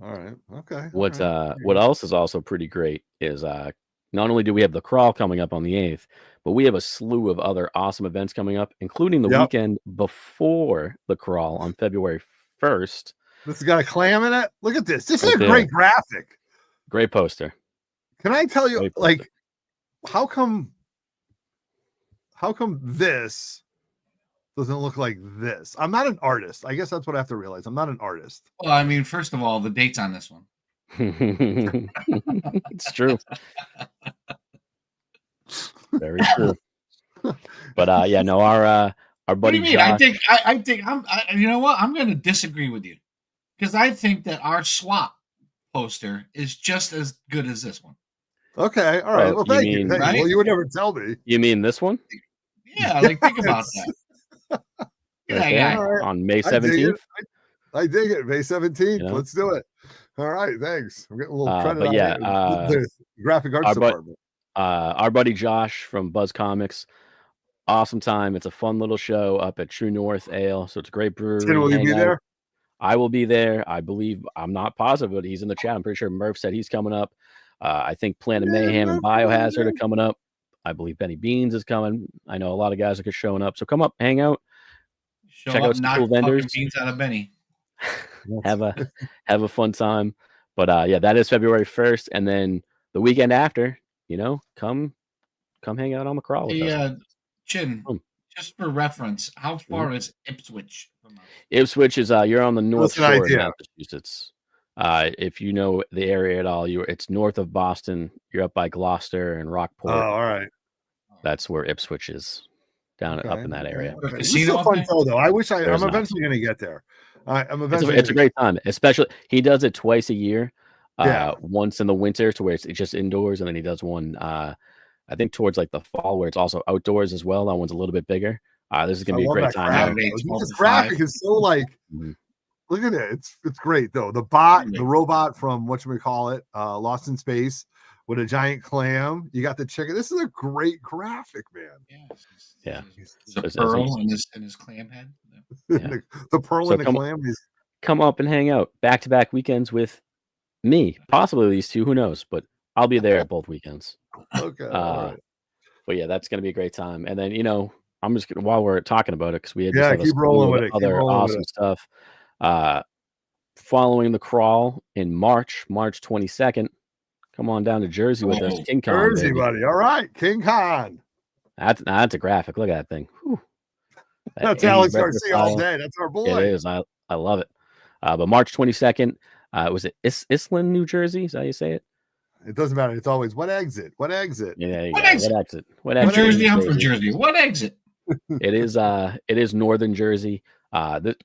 All right. Okay. What all right. what else is also pretty great is not only do we have the crawl coming up on the 8th, but we have a slew of other awesome events coming up, including the Yep. weekend before the crawl on February 1st. This has got a clam in it. Look at this. This is Right a there. great graphic. Great poster. Can I tell you, Great poster. like, how come this doesn't look like this? I'm not an artist. I guess that's what I have to realize. I'm not an artist. Well, I mean, first of all, the date's on this one. It's true. Very true. But yeah, no, our What do buddy you mean? Josh, I think you know what? I'm going to disagree with you because I think that our swap poster is just as good as this one. Okay. All right. Oh, Well, you thank you. mean- Thank you. Right? Well, you would never tell me. you mean this one? Yeah, like think about Yes. that. Right Yeah, there, yeah. All right. on May I dig it. 17th. I dig it. May 17th. You know? Let's do it. All right. Thanks. I'm getting a little credit. But on yeah, the graphic arts our bud- department. Our buddy Josh from Buzz Comics, awesome time. It's a fun little show up at True North Ale, so it's a great brewery. Tim, will you hang be out. there? I will be there. I believe, I'm not positive, but he's in the chat. I'm pretty sure Murph said he's coming up. I think Planet Yeah, Mayhem and Murph will be Biohazard there. are coming up. I believe Benny Beans is coming. I know a lot of guys are showing up, so come up, hang out, Show check up, out some knock cool fucking vendors. beans out of Benny. have a fun time. But yeah, that is February 1st, and then the weekend after, come hang out on the crawl with us. Hey, Chin, Hmm. just for reference, how far is Ipswich from us? Ipswich is you're on the North What's an Shore of idea? Massachusetts. If you know the area at all, it's north of Boston. You're up by Gloucester and Oh, Rockport. all right. That's where Ipswich is, down up in that area. Okay. Is This is casino a up fun there? show, though. I wish There's I'm not. eventually going to get there. I'm It's eventually. a great time, especially he does it twice a year. Yeah. Once in the winter to where it's just indoors, and then he does one I think towards like the fall where it's also outdoors as well. That one's a little bit bigger. This is gonna be a great time. Graphic. Saturday, This 12 to graphic 5. is so like, Mhm. look at it. It's great though. The bot, Really? the robot from whatchamacallit, Lost in Space with a giant clam. You got the chicken. This is a great graphic, man. Yeah. There's a There's- pearl in his clam head. Yeah. the pearl So and the come- clam is Come up and hang out back-to-back weekends with me, possibly these two. Who knows? But I'll be there both weekends. okay. All right. But yeah, that's gonna be a great time. And then I'm just gonna, while we're talking about it, because we had Yeah, just have keep a rolling slew of with it, keep other rolling with awesome it. stuff. Following the crawl in March 22nd, come on down to Jersey with us. Oh, King Kong, Jersey, baby. buddy. All right. King Khan. That's a graphic. Look at that thing. Whew. That That's 80s Alex retro Garcia all style. day. That's our It boy. is. I love it. But March 22nd, was it Islin, New Jersey? Is that how you say it? It doesn't matter. It's always what exit? What exit? Yeah, there you What go. exit? What exit? What From exit? Jersey, New I'm from Jersey. What exit? It is northern Jersey.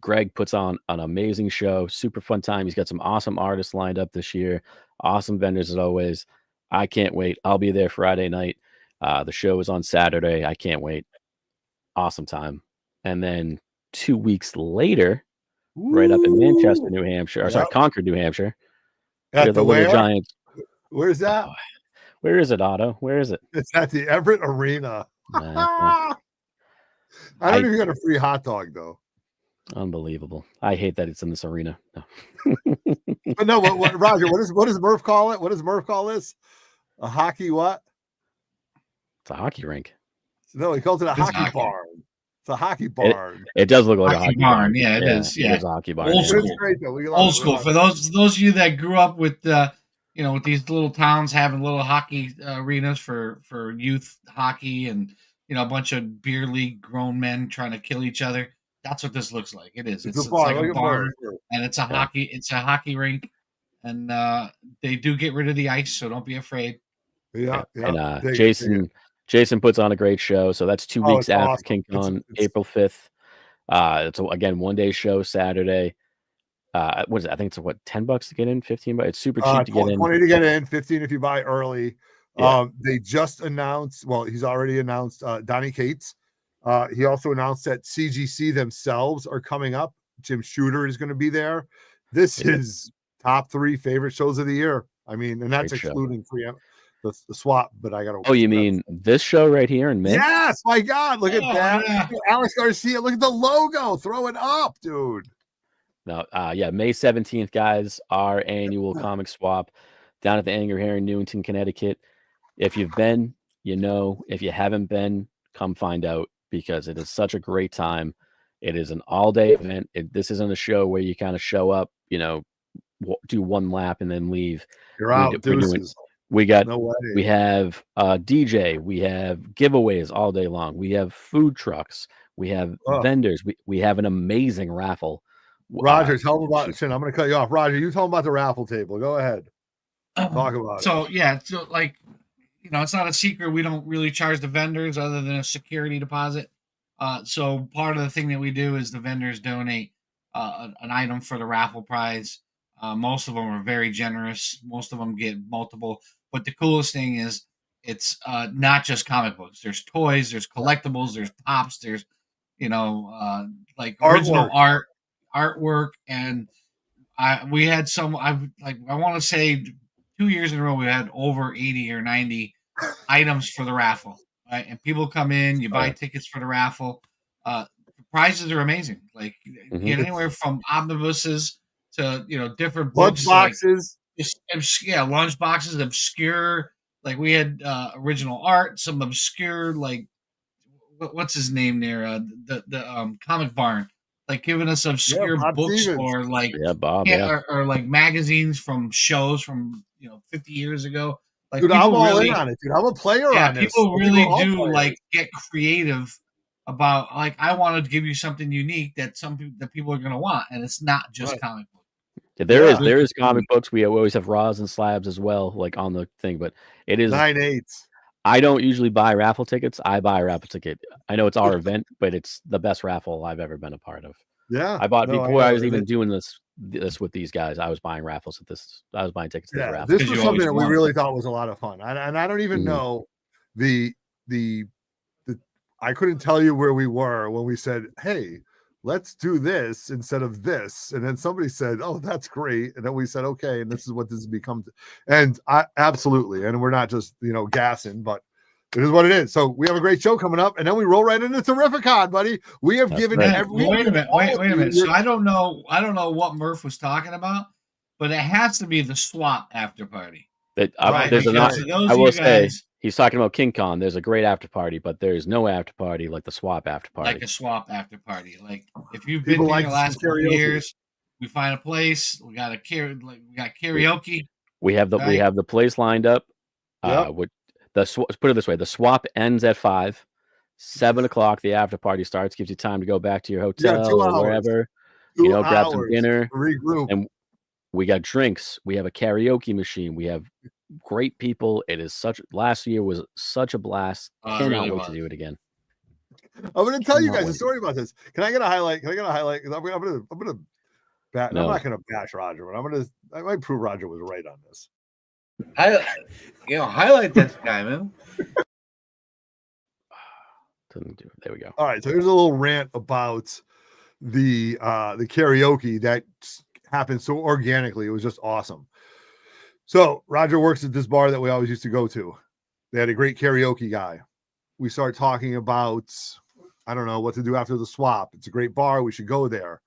Greg puts on an amazing show, super fun time. He's got some awesome artists lined up this year, awesome vendors as always. I can't wait. I'll be there Friday night. The show is on Saturday. I can't wait. Awesome time. And then 2 weeks later, right up in Manchester, Ooh. New Hampshire, or sorry, Yep. Concord, New Hampshire. At You're the Little where? Giants. Where's that? Oh, where is it, Otto? Where is it? It's at the Everett Arena. Nah, I don't I- even get a free hot dog though. unbelievable. I hate that it's in this arena. No. But no, what Roger? What does Murph call it? What does Murph call this? A hockey what? It's a hockey rink. No, he calls it a It is hockey hockey. barn. It's a hockey barn. It does look like a Hockey hockey barn. Yeah, it is. It Yeah. is a hockey barn. Old yeah. But school. it's great though. We love Old it. school. For those of you that grew up with with these little towns having little hockey arenas for youth hockey and a bunch of beer league grown men trying to kill each other. That's what this looks like. It is. It's It's a barn. like a Look at barn, Murph. and it's a hockey. It's a hockey rink, and they do get rid of the ice, so don't be afraid. Yeah, yeah. And Dig it, dig it. Jason puts on a great show. So that's 2 Oh, weeks it's after awesome. King Kong, It's- April 5th. It's again 1-day show Saturday. What is it? I think it's $10 to get in, $15. It's super cheap to get in. 20 to get in, 15 if you buy early. Yeah. They just announced, well, he's already announced Donnie Cates. He also announced that CGC themselves are coming up. Jim Shooter is going to be there. This Yeah. is top 3 favorite shows of the year. I mean, and that's Great show. excluding the swap, but I gotta. Oh, you mean this show right here in May? Yes, my God, look at that. Yeah. Alex Garcia, look at the logo. Throw it up, dude. No, yeah, May 17th, guys, our annual comic swap down at the Angry Hair in Newington, Connecticut. If you've been, you know. If you haven't been, come find out, because it is such a great time. It is an all-day event. This isn't a show where you kind of show up, you know, do one lap and then leave. You're out, deuces. We got, No way. we have DJ, we have giveaways all day long. We have food trucks, we have vendors. We have an amazing raffle. Roger, tell them about. Shit, I'm going to cut you off. Roger, you tell them about the raffle table. Go ahead. Talk about it. So yeah, so like, you know, it's not a secret. We don't really charge the vendors other than a security deposit. So part of the thing that we do is the vendors donate an item for the raffle prize. Most of them are very generous. Most of them get multiple. But the coolest thing is it's not just comic books. There's toys, there's collectibles, there's pops, there's, you know, like original artwork. And we had I want to say 2 years in a row, we had over 80 or 90 items for the raffle. Right? And people come in, you buy tickets for the raffle. The prizes are amazing. Like you get anywhere from omnibuses to, you know, different lunch boxes. Like, lunch boxes, obscure. Like we had original art, some obscure, like what's his name there? The Comic Barn, like giving us obscure books Stevens. Or like or like magazines from shows from, you know, 50 years ago. Like, dude, I'm all in on it, dude. I'm a player on this. People really do like get creative about, like, I want to give you something unique that people are going to want, and it's not just comic books. Yeah, there is comic books. We always have raws and slabs as well, like on the thing, but it is 9/8. I don't usually buy raffle tickets. I buy a raffle ticket. I know it's our event, but it's the best raffle I've ever been a part of. Yeah, I bought before I was even doing this with these guys. I was buying raffles at this. I was buying tickets to this raffle. This was something that we really thought was a lot of fun, and I don't even know the I couldn't tell you where we were when we said, "Hey, let's do this instead of this," and then somebody said, "Oh, that's great," and then we said, "Okay," and this is what this has become. And I absolutely, and we're not just, you know, gassing, but it is what it is. So we have a great show coming up, and then we roll right into Terrificon, buddy. We have given every. Wait a minute. So I don't know what Murph was talking about, but it has to be the swap after party. There's I will say he's talking about King Kong. There's a great after party, but there's no after party like the swap after party. Like a swap after party. Like if you've been here the last couple years, we find a place. We got karaoke. We have the place lined up. Put it this way: the swap ends at 5, 7 o'clock. The after party starts. Gives you time to go back to your hotel or wherever. Grab some dinner, regroup, and we got drinks. We have a karaoke machine. We have great people. It is last year was such a blast. Cannot wait to do it again. I'm going to tell you guys a story about this. Can I get a highlight? I'm going to I'm not going to bash Roger, but I might prove Roger was right on this. Highlight this guy, man. There we go. All right, so here's a little rant about the karaoke that happened so organically. It was just awesome. So Roger works at this bar that we always used to go to. They had a great karaoke guy. We start talking about, I don't know what to do after the swap. It's a great bar. We should go there.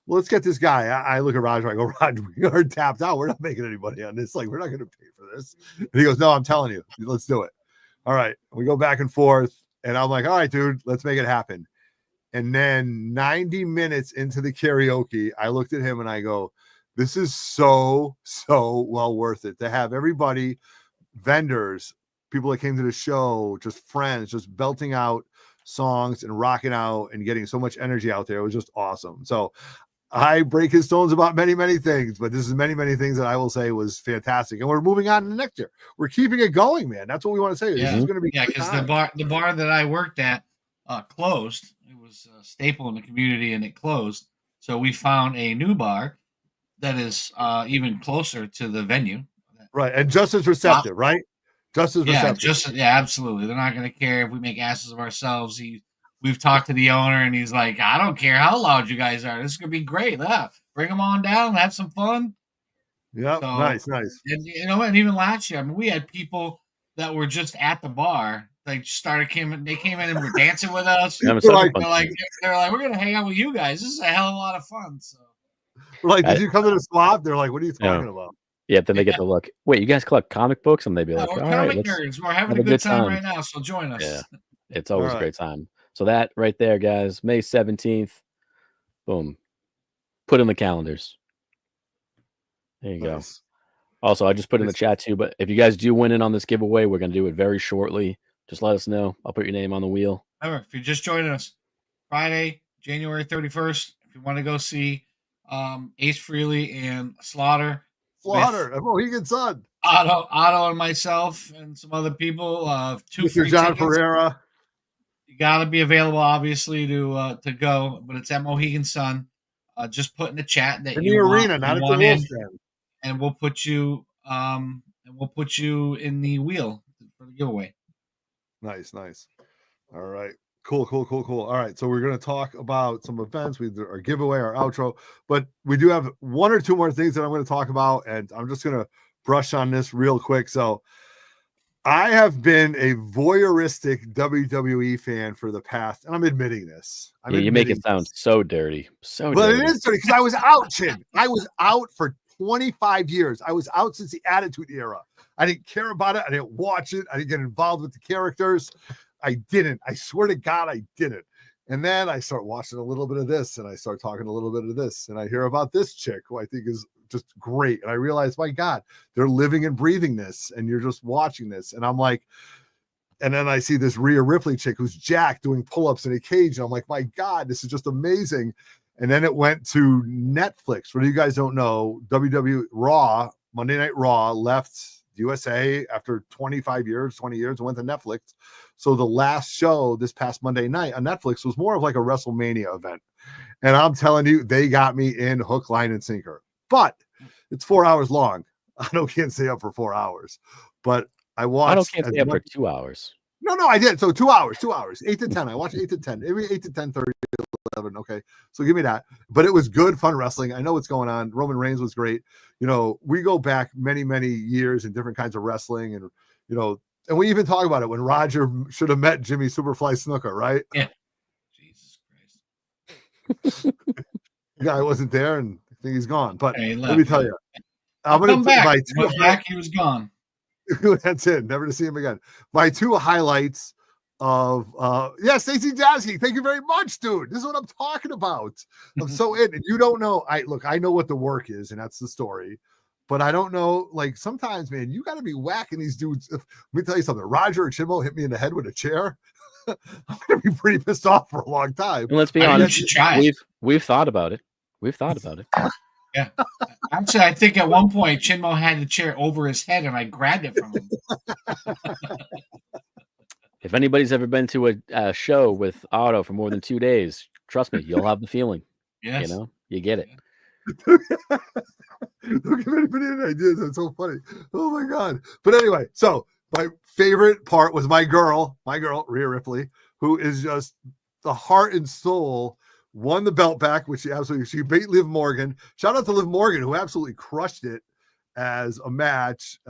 Well, let's get this guy. I look at Roger. I go, Roger, we are tapped out. We're not making any money on this. Like, we're not going to pay for this. And he goes, no, I'm telling you, let's do it. All right. We go back and forth. And I'm like, all right, dude, let's make it happen. And then 90 minutes into the karaoke, I looked at him and I go, this is so well worth it to have everybody, vendors, people that came to the show, just friends, just belting out songs and rocking out and getting so much energy out there. It was just awesome. So I break his stones about many, many things, but this is many, many things that I will say was fantastic. And we're moving on to next year. We're keeping it going, man. That's what we want to say. Yeah. This is going to be because the bar that I worked at closed. It was a staple in the community, and it closed. So we found a new bar that is even closer to the venue. Right, and just as receptive, right? Just as receptive. Absolutely. They're not going to care if we make asses of ourselves. We've talked to the owner, and he's like, I don't care how loud you guys are. This is going to be great. Yeah, bring them on down, have some fun. Yeah, nice. And and even last year, I mean, we had people that were just at the bar. They came in and were dancing with us. Yeah, They're like, They're like, we're gonna hang out with you guys. This is a hell of a lot of fun. So we're like, did you come to the swap? They're like, what are you talking about? Yeah, then they get the look. Wait, you guys collect comic books? And they'd be like, we're all comic right, nerds. We're having a good time right now, so join us. Yeah, it's always All a right. great time. So that right there, guys, May 17th. Boom. Put in the calendars. There you go. Also, I just put in the chat too, but if you guys do win in on this giveaway, we're going to do it very shortly. Just let us know. I'll put your name on the wheel. Remember, if you're just joining us, Friday, January 31st, if you want to go see Ace Frehley and Slaughter, Mohegan Sun, Otto and myself and some other people, Mr. John Ferreira. You got to be available, obviously, to go, but it's at Mohegan Sun. Just put in the chat that in you the want, arena, not at the want wheel in, stand. and we'll put you in the wheel for the giveaway. Nice. All right. Cool. All right. So we're going to talk about some events. We do our giveaway, our outro, but we do have one or two more things that I'm going to talk about, and I'm just going to brush on this real quick. So I have been a voyeuristic WWE fan for the past, and I'm admitting this. You make it sound so dirty. But it is dirty because I was out, Chin. I was out for 25 years. I was out since the Attitude Era. I didn't care about it. I didn't watch it. I didn't get involved with the characters. I didn't. I swear to God, I didn't. And then I start watching a little bit of this, and I start talking a little bit of this, and I hear about this chick who I think is just great. And I realize, my God, they're living and breathing this, and you're just watching this. And I'm like, and then I see this Rhea Ripley chick who's jacked doing pull-ups in a cage. And I'm like, my God, this is just amazing. And then it went to Netflix. For you guys don't know, WWE Raw, Monday Night Raw left USA after 20 years, and went to Netflix. So the last show this past Monday night on Netflix was more of like a WrestleMania event. And I'm telling you, they got me in hook, line, and sinker. But it's 4 hours long. I can't stay up for 4 hours. But I watched. Can't stay up for 2 hours. No, I did. So 2 hours, 8 to 10. I watched 8 to 10, maybe 8 to 10, 30, 11. Okay. So give me that. But it was good, fun wrestling. I know what's going on. Roman Reigns was great. We go back many, many years in different kinds of wrestling. And, and we even talk about it when Roger should have met Jimmy Superfly Snuka, right? Yeah. Jesus Christ. The guy wasn't there, and I think he's gone. But let me me tell you, I'm going to come back. He was gone. That's it. Never to see him again. My two highlights of Stacey Jasky. Thank you very much, dude. This is what I'm talking about. I'm so in. And you don't know. I know what the work is, and that's the story. But I don't know. Like sometimes, man, you got to be whacking these dudes. Let me tell you something. Roger or Chimmo hit me in the head with a chair. I'm gonna be pretty pissed off for a long time. And let's be honest. We've thought about it. Yeah. Actually, I think at one point Chinmo had the chair over his head and I grabbed it from him. If anybody's ever been to a show with Otto for more than 2 days, trust me, you'll have the feeling. Yes. You get it. Don't give anybody any ideas. That's so funny. Oh my God. But anyway, so my favorite part was my girl, Rhea Ripley, who is just the heart and soul. Won the belt back, which she beat Liv Morgan. Shout out to Liv Morgan, who absolutely crushed it as a match.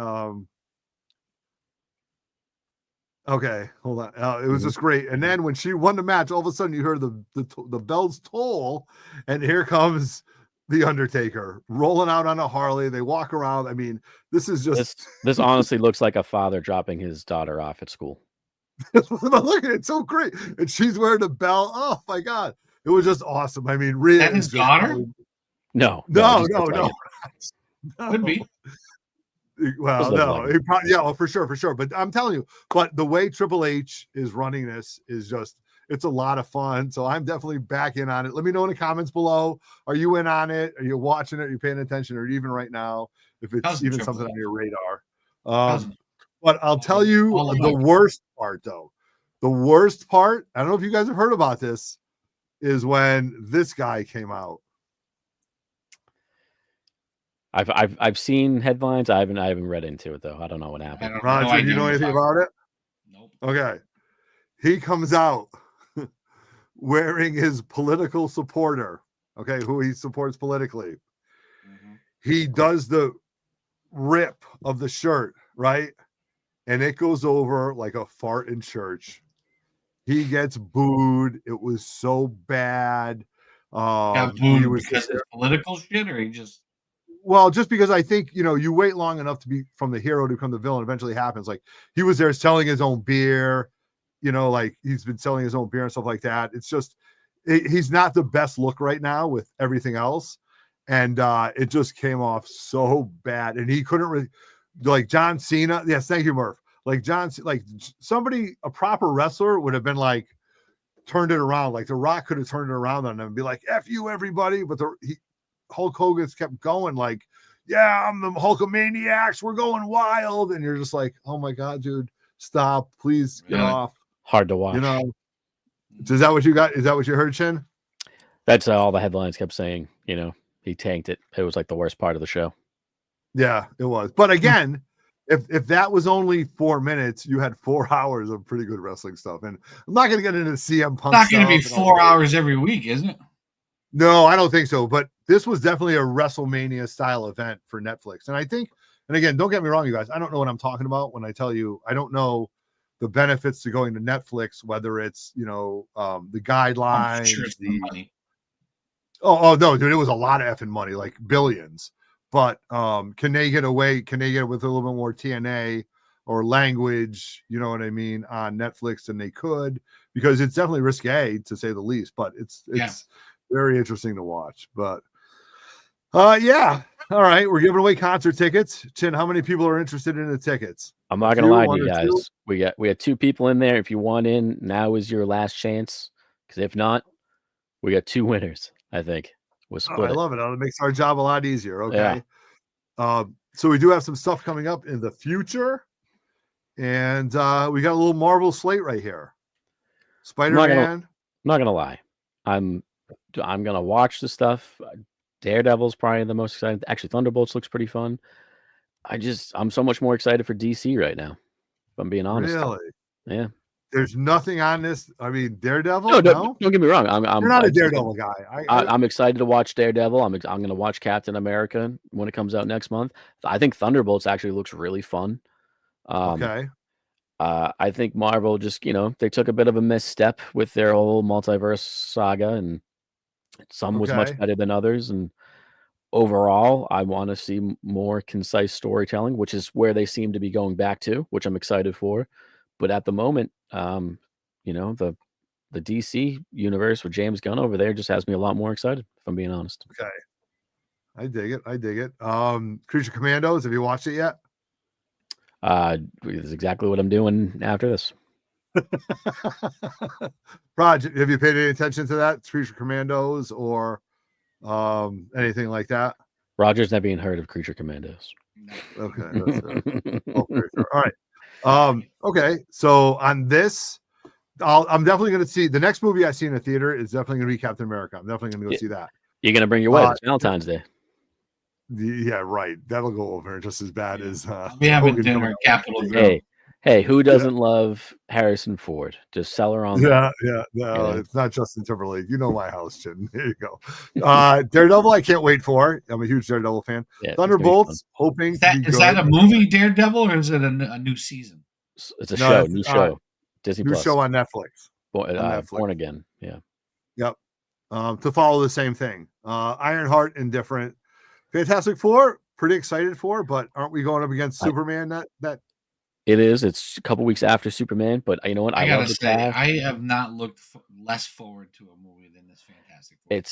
Okay, hold on. It was just great. And then when she won the match, all of a sudden you heard the bells toll, and here comes the Undertaker rolling out on a Harley. They walk around. I mean, this is just this honestly looks like a father dropping his daughter off at school. Look at it, so great. And she's wearing a belt. Oh my God. It was just awesome. I mean, Rhea is his daughter? No. Could be. Well, no, for sure. But I'm telling you, but the way Triple H is running this is just, it's a lot of fun. So I'm definitely back in on it. Let me know in the comments below. Are you in on it? Are you watching it? Are you paying attention? Or even right now, if it's even something on your radar. But I'll tell you the worst part, though. The worst part, I don't know if you guys have heard about this, is when this guy came out. I've seen headlines. I haven't read into it though. I don't know what happened. Roger, do you know anything about it? Nope. Okay. He comes out wearing his political supporter, okay, who he supports politically. Mm-hmm. He does the rip of the shirt, right? and it goes over like a fart in church. He gets booed. It was so bad. Got He booed was because it's political shit, or he just well, just because I think you wait long enough to be from the hero to become the villain. Eventually happens. Like he was there selling his own beer. Like he's been selling his own beer and stuff like that. It's just he's not the best look right now with everything else, and it just came off so bad. And he couldn't really like John Cena. Yes, thank you, Murph. Like somebody, a proper wrestler would have been like turned it around. Like The Rock could have turned it around on him and be like, "F you, everybody!" But Hulk Hogan's kept going like, "Yeah, I'm the Hulkamaniacs. We're going wild," and you're just like, "Oh my god, dude, stop, please get off." Hard to watch. Is that what you got? Is that what you heard, Chin? That's all the headlines kept saying. He tanked it. It was like the worst part of the show. Yeah, it was. But again, if that was only 4 minutes, you had 4 hours of pretty good wrestling stuff. And I'm not going to get into CM Punk. It's not going to be 4 hours every week, isn't it? No, I don't think so. But this was definitely a WrestleMania style event for Netflix. And I think, and again, don't get me wrong, you guys, I don't know what I'm talking about when I tell you I don't know the benefits to going to Netflix, whether it's the guidelines, sure it's the money. Oh no, dude, it was a lot of effing money, like billions. But can they get away? Can they get with a little bit more TNA or language? You know what I mean, on Netflix than they could, because it's definitely risque to say the least. But it's very interesting to watch. But yeah, all right, we're giving away concert tickets. Chin, how many people are interested in the tickets? I'm not gonna lie to you guys. We had 2 people in there. If you want in, now is your last chance. Because if not, we got 2 winners. I think we'll split. I love it. It makes our job a lot easier. Okay. Yeah. So we do have some stuff coming up in the future, and we got a little Marvel slate right here. Spider-Man. I'm not gonna lie. I'm gonna watch the stuff. Daredevil's probably the most exciting. Actually, Thunderbolts looks pretty fun. I'm so much more excited for DC right now, if I'm being honest. Really? Yeah. There's nothing on this. I mean, Daredevil. No, don't get me wrong. You're not a Daredevil guy. I'm excited to watch Daredevil. I'm going to watch Captain America when it comes out next month. I think Thunderbolts actually looks really fun. Okay. I think Marvel just they took a bit of a misstep with their whole multiverse saga, and some was much better than others. And overall, I want to see more concise storytelling, which is where they seem to be going back to, which I'm excited for. But at the moment, the DC universe with James Gunn over there just has me a lot more excited, if I'm being honest. Okay. I dig it. Creature Commandos, have you watched it yet? It's exactly what I'm doing after this. Raj, have you paid any attention to that? Creature Commandos or anything like that? Roger's never even heard of Creature Commandos. Okay. All right. Okay, so on this, I'm definitely going to see the next movie I see in the theater is definitely going to be Captain America. I'm definitely going to go see that. You're going to bring your wife. It's Valentine's Day. Yeah, right. That'll go over just as bad as we having dinner at Capitol Grill. Hey, who doesn't love Harrison Ford? Just sell her on. No, it's not Justin Timberlake. You know my house, Chin. There you go. Daredevil, I can't wait for. I'm a huge Daredevil fan. Yeah, Thunderbolts, hoping is that a movie, Daredevil, or is it a new season? It's a show, new show. Disney new Plus. Show on Netflix. Born Again. Yeah. Yep. To follow the same thing. Ironheart, indifferent. Fantastic Four, pretty excited for, but aren't we going up against Superman? That it is. It's a couple weeks after Superman, but you know what? I gotta say, I have not looked less forward to a movie than this Fantastic Four.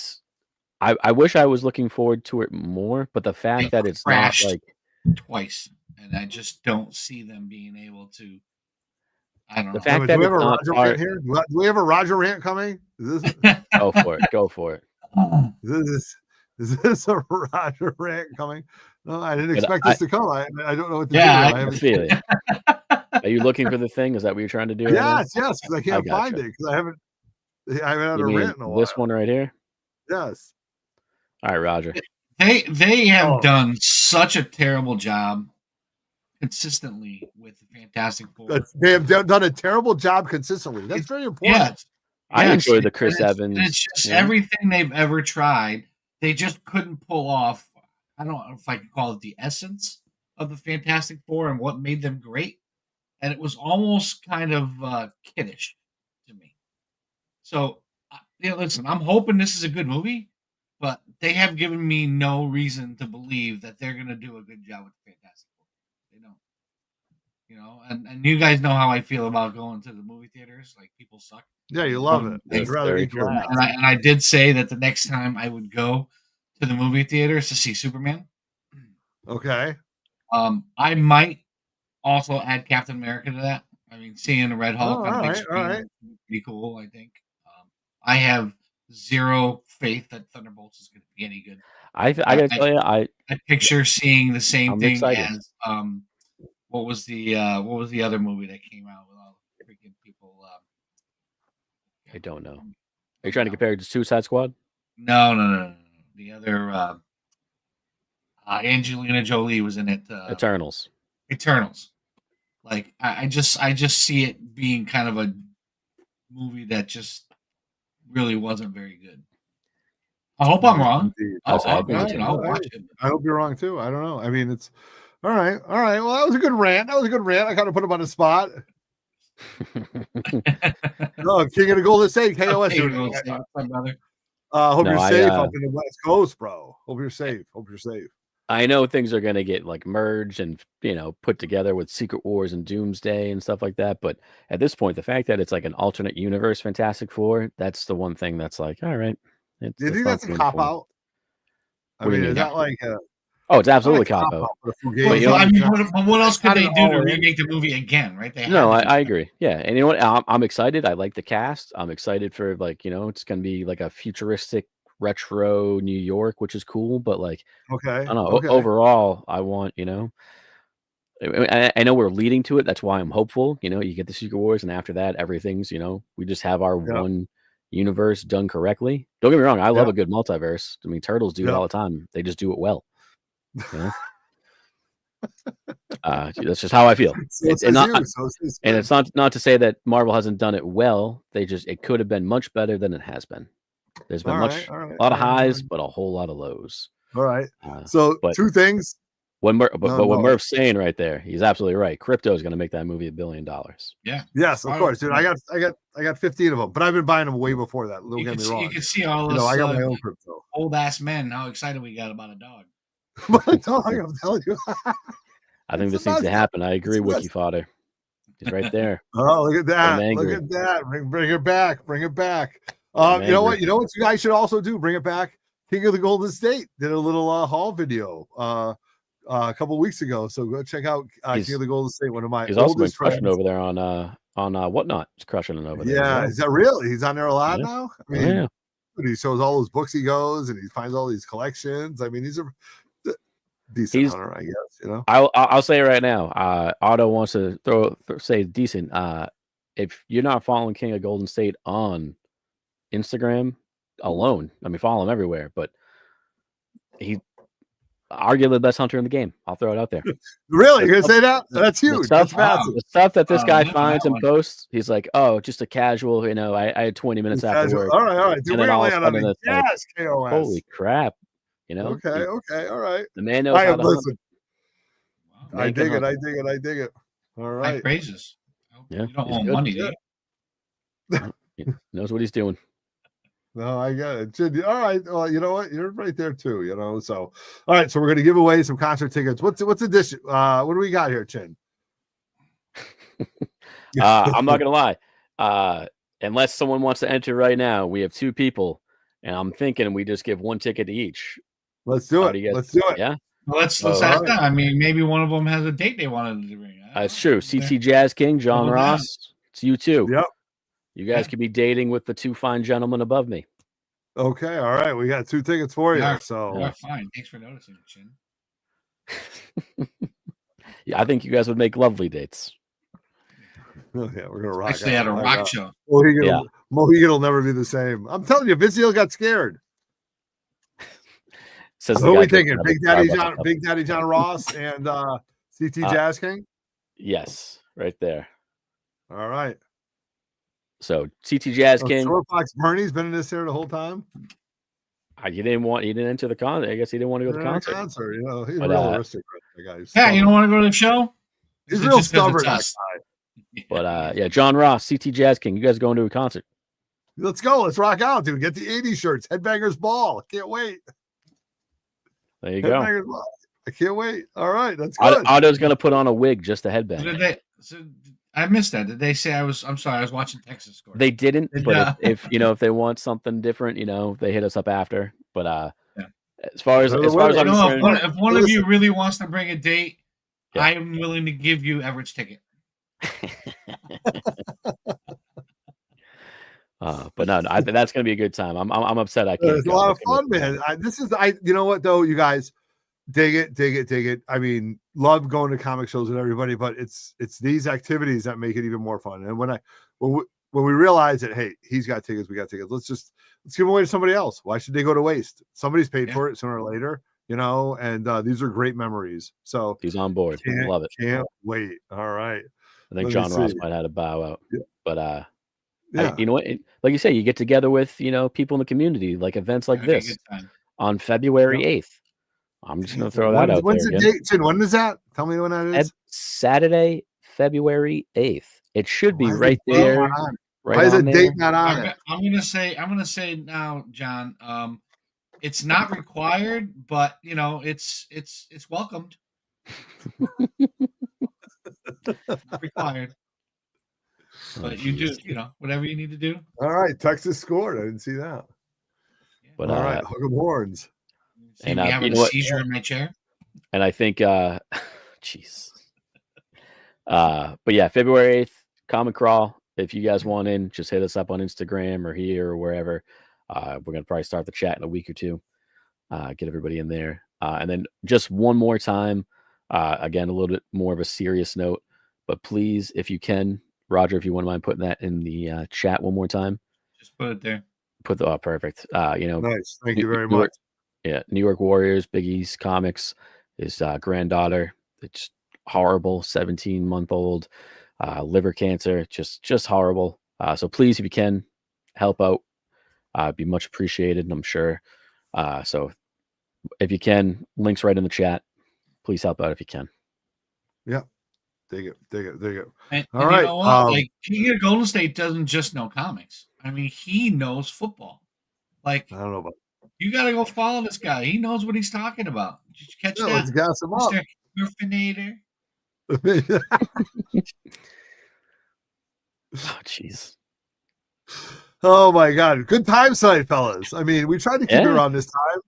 I wish I was looking forward to it more, but the fact that it's not like twice, and I just don't see them being able to. I don't know. The fact that do we have a Roger rant here? Do we have a Roger rant coming? Go for it. Go for it. Is this a Roger rant coming? No, I didn't expect this to come. I don't know what to do. I have a feeling. Are you looking for the thing? Is that what you're trying to do? Yes, because I can't find it because I haven't had a rant in a while. This one right here? Yes. All right, Roger. They have done such a terrible job consistently with the Fantastic Four. They have done a terrible job consistently. That's very important. Yeah, I enjoy the Chris Evans. It's just everything they've ever tried. They just couldn't pull off. I don't know if I can call it the essence of the Fantastic Four and what made them great. and it was almost kind of kiddish to me. So, listen, I'm hoping this is a good movie, but they have given me no reason to believe that they're going to do a good job with Fantastic Four. They don't. And you guys know how I feel about going to the movie theaters. Like, people suck. Yeah, you love it. You'd rather be glad. And I did say that the next time I would go to the movie theaters to see Superman. Okay. I might also add Captain America to that. I mean, seeing the Red Hulk on big screen would be pretty cool, I think. I have zero faith that Thunderbolts is going to be any good. I gotta tell you, I picture seeing the same I'm thing excited. as what was the other movie that came out with all the freaking people? I don't know. Are you trying to compare it to Suicide Squad? No. The other Angelina Jolie was in it. Eternals. Like I just see it being kind of a movie that just really wasn't very good. I hope I'm wrong. I'll watch it. I hope you're wrong too. I don't know. I mean, it's all right. Well, that was a good rant. I kind of put him on the spot. No, King of the Golden State, KOS. Hope you're safe up in the West Coast, bro. Hope you're safe. I know things are gonna get like merged and put together with Secret Wars and Doomsday and stuff like that. But at this point, the fact that it's like an alternate universe Fantastic Four, that's the one thing that's like, all right. Do you think that's a cop out? I mean, is that like a? Oh, it's absolutely cop out. But what else could they do to remake the movie again, right? I agree. Yeah, and you know what? I'm excited. I like the cast. I'm excited for it's gonna be like a futuristic retro New York, which is cool. But like, okay, I don't know. Okay. Overall, I want I know we're leading to it. That's why I'm hopeful. You get the Secret Wars, and after that, everything's we just have our one universe done correctly. Don't get me wrong. I love a good multiverse. I mean, Turtles do it all the time. They just do it well. That's just how I feel. And it's not to say that Marvel hasn't done it well. It could have been much better than it has been. There's been a lot of highs, but a whole lot of lows. All right. So two things. What Murph's saying right there, he's absolutely right. Crypto is going to make that movie $1 billion. Yeah. Yes, of course, dude. I got 15 of them, but I've been buying them way before that. Don't get me wrong. You can see all this. I got my own crypto. Old ass men. How excited we got about a dog. My dog, I'm telling you. I think this needs to happen. I agree, Wiki Fodder. He's right there. Oh, look at that! Look at that! Bring it back! Bring it back! You know what? You guys should also do? Bring it back. King of the Golden State did a little haul video a couple of weeks ago, so go check out King of the Golden State. One of my also been crushing over there on Whatnot. He's crushing it over there. Yeah, is that real? He's on there a lot now. I mean, he shows all those books he goes, and he finds all these collections. I mean, he's a decent hunter, I guess. I'll say it right now. Otto wants to say decent. If you're not following King of Golden State on Instagram alone, I mean, follow him everywhere, but he's arguably the best hunter in the game. I'll throw it out there. Really? You're gonna say that? That's huge. That's massive. The stuff that this guy finds and posts, he's like, oh, just a casual, I had 20 minutes after work. All right. Dude, we're on the gas, KOS. Holy crap. Okay, all right. The man knows how to listen. I dig it. All right. High praises. Yeah, you don't want money, do you? He knows what he's doing. No, I got it. All right. Well, you know what? You're right there too. So, all right. So we're gonna give away some concert tickets. What's edition? What do we got here, Chin? I'm not gonna lie. Unless someone wants to enter right now, we have 2 people, and I'm thinking we just give 1 ticket to each. Let's do it. Let's do it. Yeah. Well, let's ask them. I mean, maybe one of them has a date they wanted to bring. It's true. CT Jazz King, John Ross. It's you too. Yep. You guys could be dating with the 2 fine gentlemen above me. Okay. All right. We got 2 tickets for you. So fine. Thanks for noticing, Chin. Yeah, I think you guys would make lovely dates. Yeah, we're gonna rock. Actually, at a rock show. Mohegan will never be the same. I'm telling you, Vince Neil got scared. Who are we thinking? Big Daddy John Ross and CT Jazz King? Yes, right there. All right. So CT Jazz King. Short Fox Bernie's been in this here the whole time. He didn't enter the concert. I guess he didn't want to go to the concert. He's real aristocrat, guys. Yeah, you don't want to go to the show? He's real stubborn. That guy. But yeah, John Ross, CT Jazz King, you guys going to a concert? Let's go. Let's rock out, dude. Get the 80s shirts. Headbangers Ball. Can't wait. There you go. Headbangers Ball. I can't wait. All right, that's good. Otto's gonna put on a wig just to headbang. I missed that. Did they say I'm sorry, I was watching Texas score. They didn't, but if if they want something different, they hit us up after. But as far as I'm concerned, if one of you really wants to bring a date, I am willing to give you Everett's ticket. But no, that's gonna be a good time. I'm upset I can't. It's a lot of fun, man. You know what though, you guys dig it. I mean, love going to comic shows with everybody, but it's these activities that make it even more fun. And when we realize that, hey, he's got tickets, we got tickets. Let's give them away to somebody else. Why should they go to waste? Somebody's paid for it sooner or later, And these are great memories. So he's on board. Love it. Can't wait. All right. I think John Ross might have to bow out, but yeah. You know what? Like you say, you get together with people in the community, like events like this on February 8th. I'm just going to throw that out. When's the date? When is that? Tell me when that is. Saturday, February 8th. It should be right there. Right. Why is the date not on it? I'm going to say now, John. It's not required, but it's welcomed. Not required. But you do, whatever you need to do. All right, Texas scored. I didn't see that. But all right, hook 'em horns. See me having a seizure in my chair. And I think, jeez. But yeah, February 8th, Comic Crawl. If you guys want in, just hit us up on Instagram or here or wherever. We're gonna probably start the chat in a week or two. Get everybody in there. And then just one more time, again, a little bit more of a serious note, but please, if you can, Roger, if you wouldn't mind putting that in the chat one more time. Just put it there. Perfect. Nice. Thank you very much. New York Warriors, Big East Comics, his granddaughter. It's horrible, 17-month-old, liver cancer, just horrible. So please, if you can, help out. Be much appreciated, and I'm sure. So if you can, links right in the chat. Please help out if you can. Yeah. Dig it. And all right. You know what? King of Golden State doesn't just know comics. I mean, he knows football. I don't know about. You got to go follow this guy. He knows what he's talking about. Did you catch that? Let's gas him up. Mr. Oh, jeez. Oh my God! Good time tonight, fellas. I mean, we tried to keep it around this time.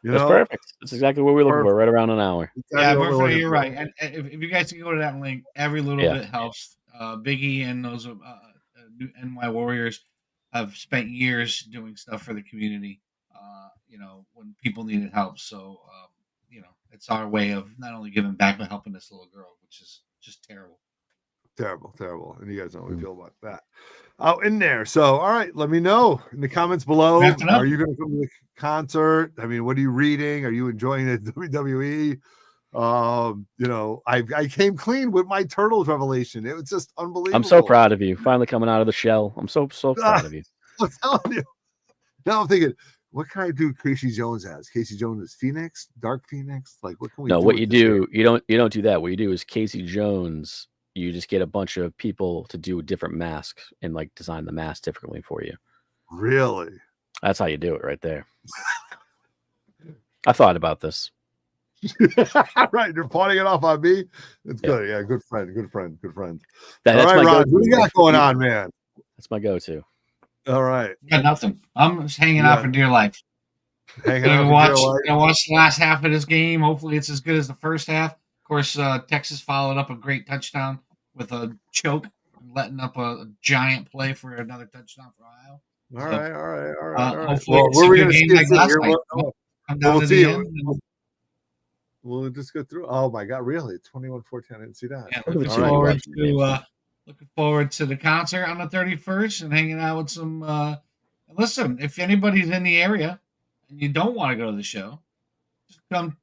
That's perfect. That's exactly what we're looking for. Right around an hour. Exactly you're right. And if you guys can go to that link, every little bit helps. Biggie and those NY Warriors have spent years doing stuff for the community. When people needed help. So it's our way of not only giving back but helping this little girl, which is just terrible. Terrible. And you guys know how we feel about that out in there. So, all right, let me know in the comments below. Are you going to come to the concert? I mean, what are you reading? Are you enjoying the WWE? I came clean with my Turtles revelation. It was just unbelievable. I'm so proud of you. Finally coming out of the shell. I'm so proud of you. I'm telling you. Now I'm thinking, what can I do Casey Jones as? Casey Jones is Phoenix, Dark Phoenix? Like, what can we do? No, what you do, you don't do that. What you do is Casey Jones. You just get a bunch of people to do different masks and design the mask differently for you. Really? That's how you do it right there. I thought about this. Right, you're pawning it off on me. It's good. Yeah, good friend. That's all right, my Ron, what do you got going on, man? That's my go-to. All right. Got nothing. I'm just hanging out for dear life. Hanging out for dear life. Watch the last half of this game. Hopefully it's as good as the first half. Of course, Texas followed up a great touchdown with a choke, letting up a giant play for another touchdown for Ohio. All right. Hopefully it's a good game like last night. Come down to the end. We'll just go through. Oh my God, really? 21-14. I didn't see that. Yeah, looking forward to the concert on the 31st and hanging out with some. Listen, if anybody's in the area and you don't want to go to the show, just come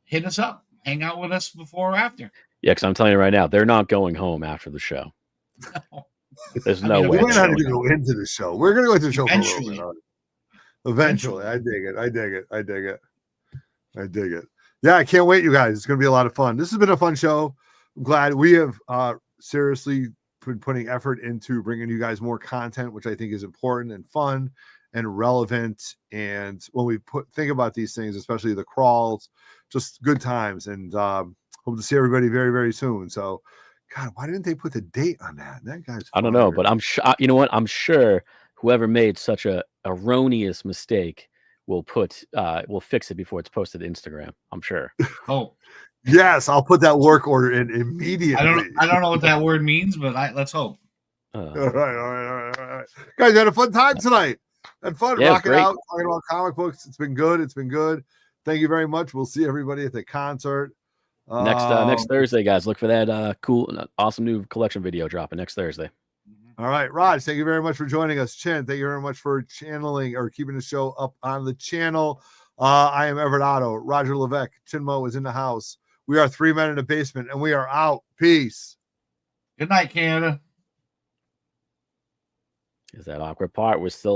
hit us up. Hang out with us before or after. Yeah, because I'm telling you right now, they're not going home after the show. No. There's no way. We might not even go into the show. We're going to go into the show Eventually. for a little bit. Eventually. I dig it. Yeah, I can't wait, you guys. It's going to be a lot of fun. This has been a fun show. I'm glad we have seriously been putting effort into bringing you guys more content, which I think is important and fun and relevant. And when we think about these things, especially the crawls, just good times. And hope to see everybody very, very soon. So, God, why didn't they put the date on that? That guy's I don't know, fired. but I'm sure. You know what? I'm sure whoever made such a erroneous mistake will fix it before it's posted to Instagram. I'm sure. Oh, Yes, I'll put that work order in immediately. I don't know what that word means, but let's hope. All right. Guys, had a fun time tonight. Had fun rocking out, talking about comic books. It's been good. It's been good. Thank you very much. We'll see everybody at the concert. Next Thursday, guys. Look for that cool, awesome new collection video dropping next Thursday. All right, Raj, thank you very much for joining us. Chin, thank you very much for channeling or keeping the show up on the channel. I am Everett Otto. Roger Levesque. Chinmo is in the house. We are 3 Men in the Basement, and we are out. Peace. Good night, Canada. Is that awkward part? We're still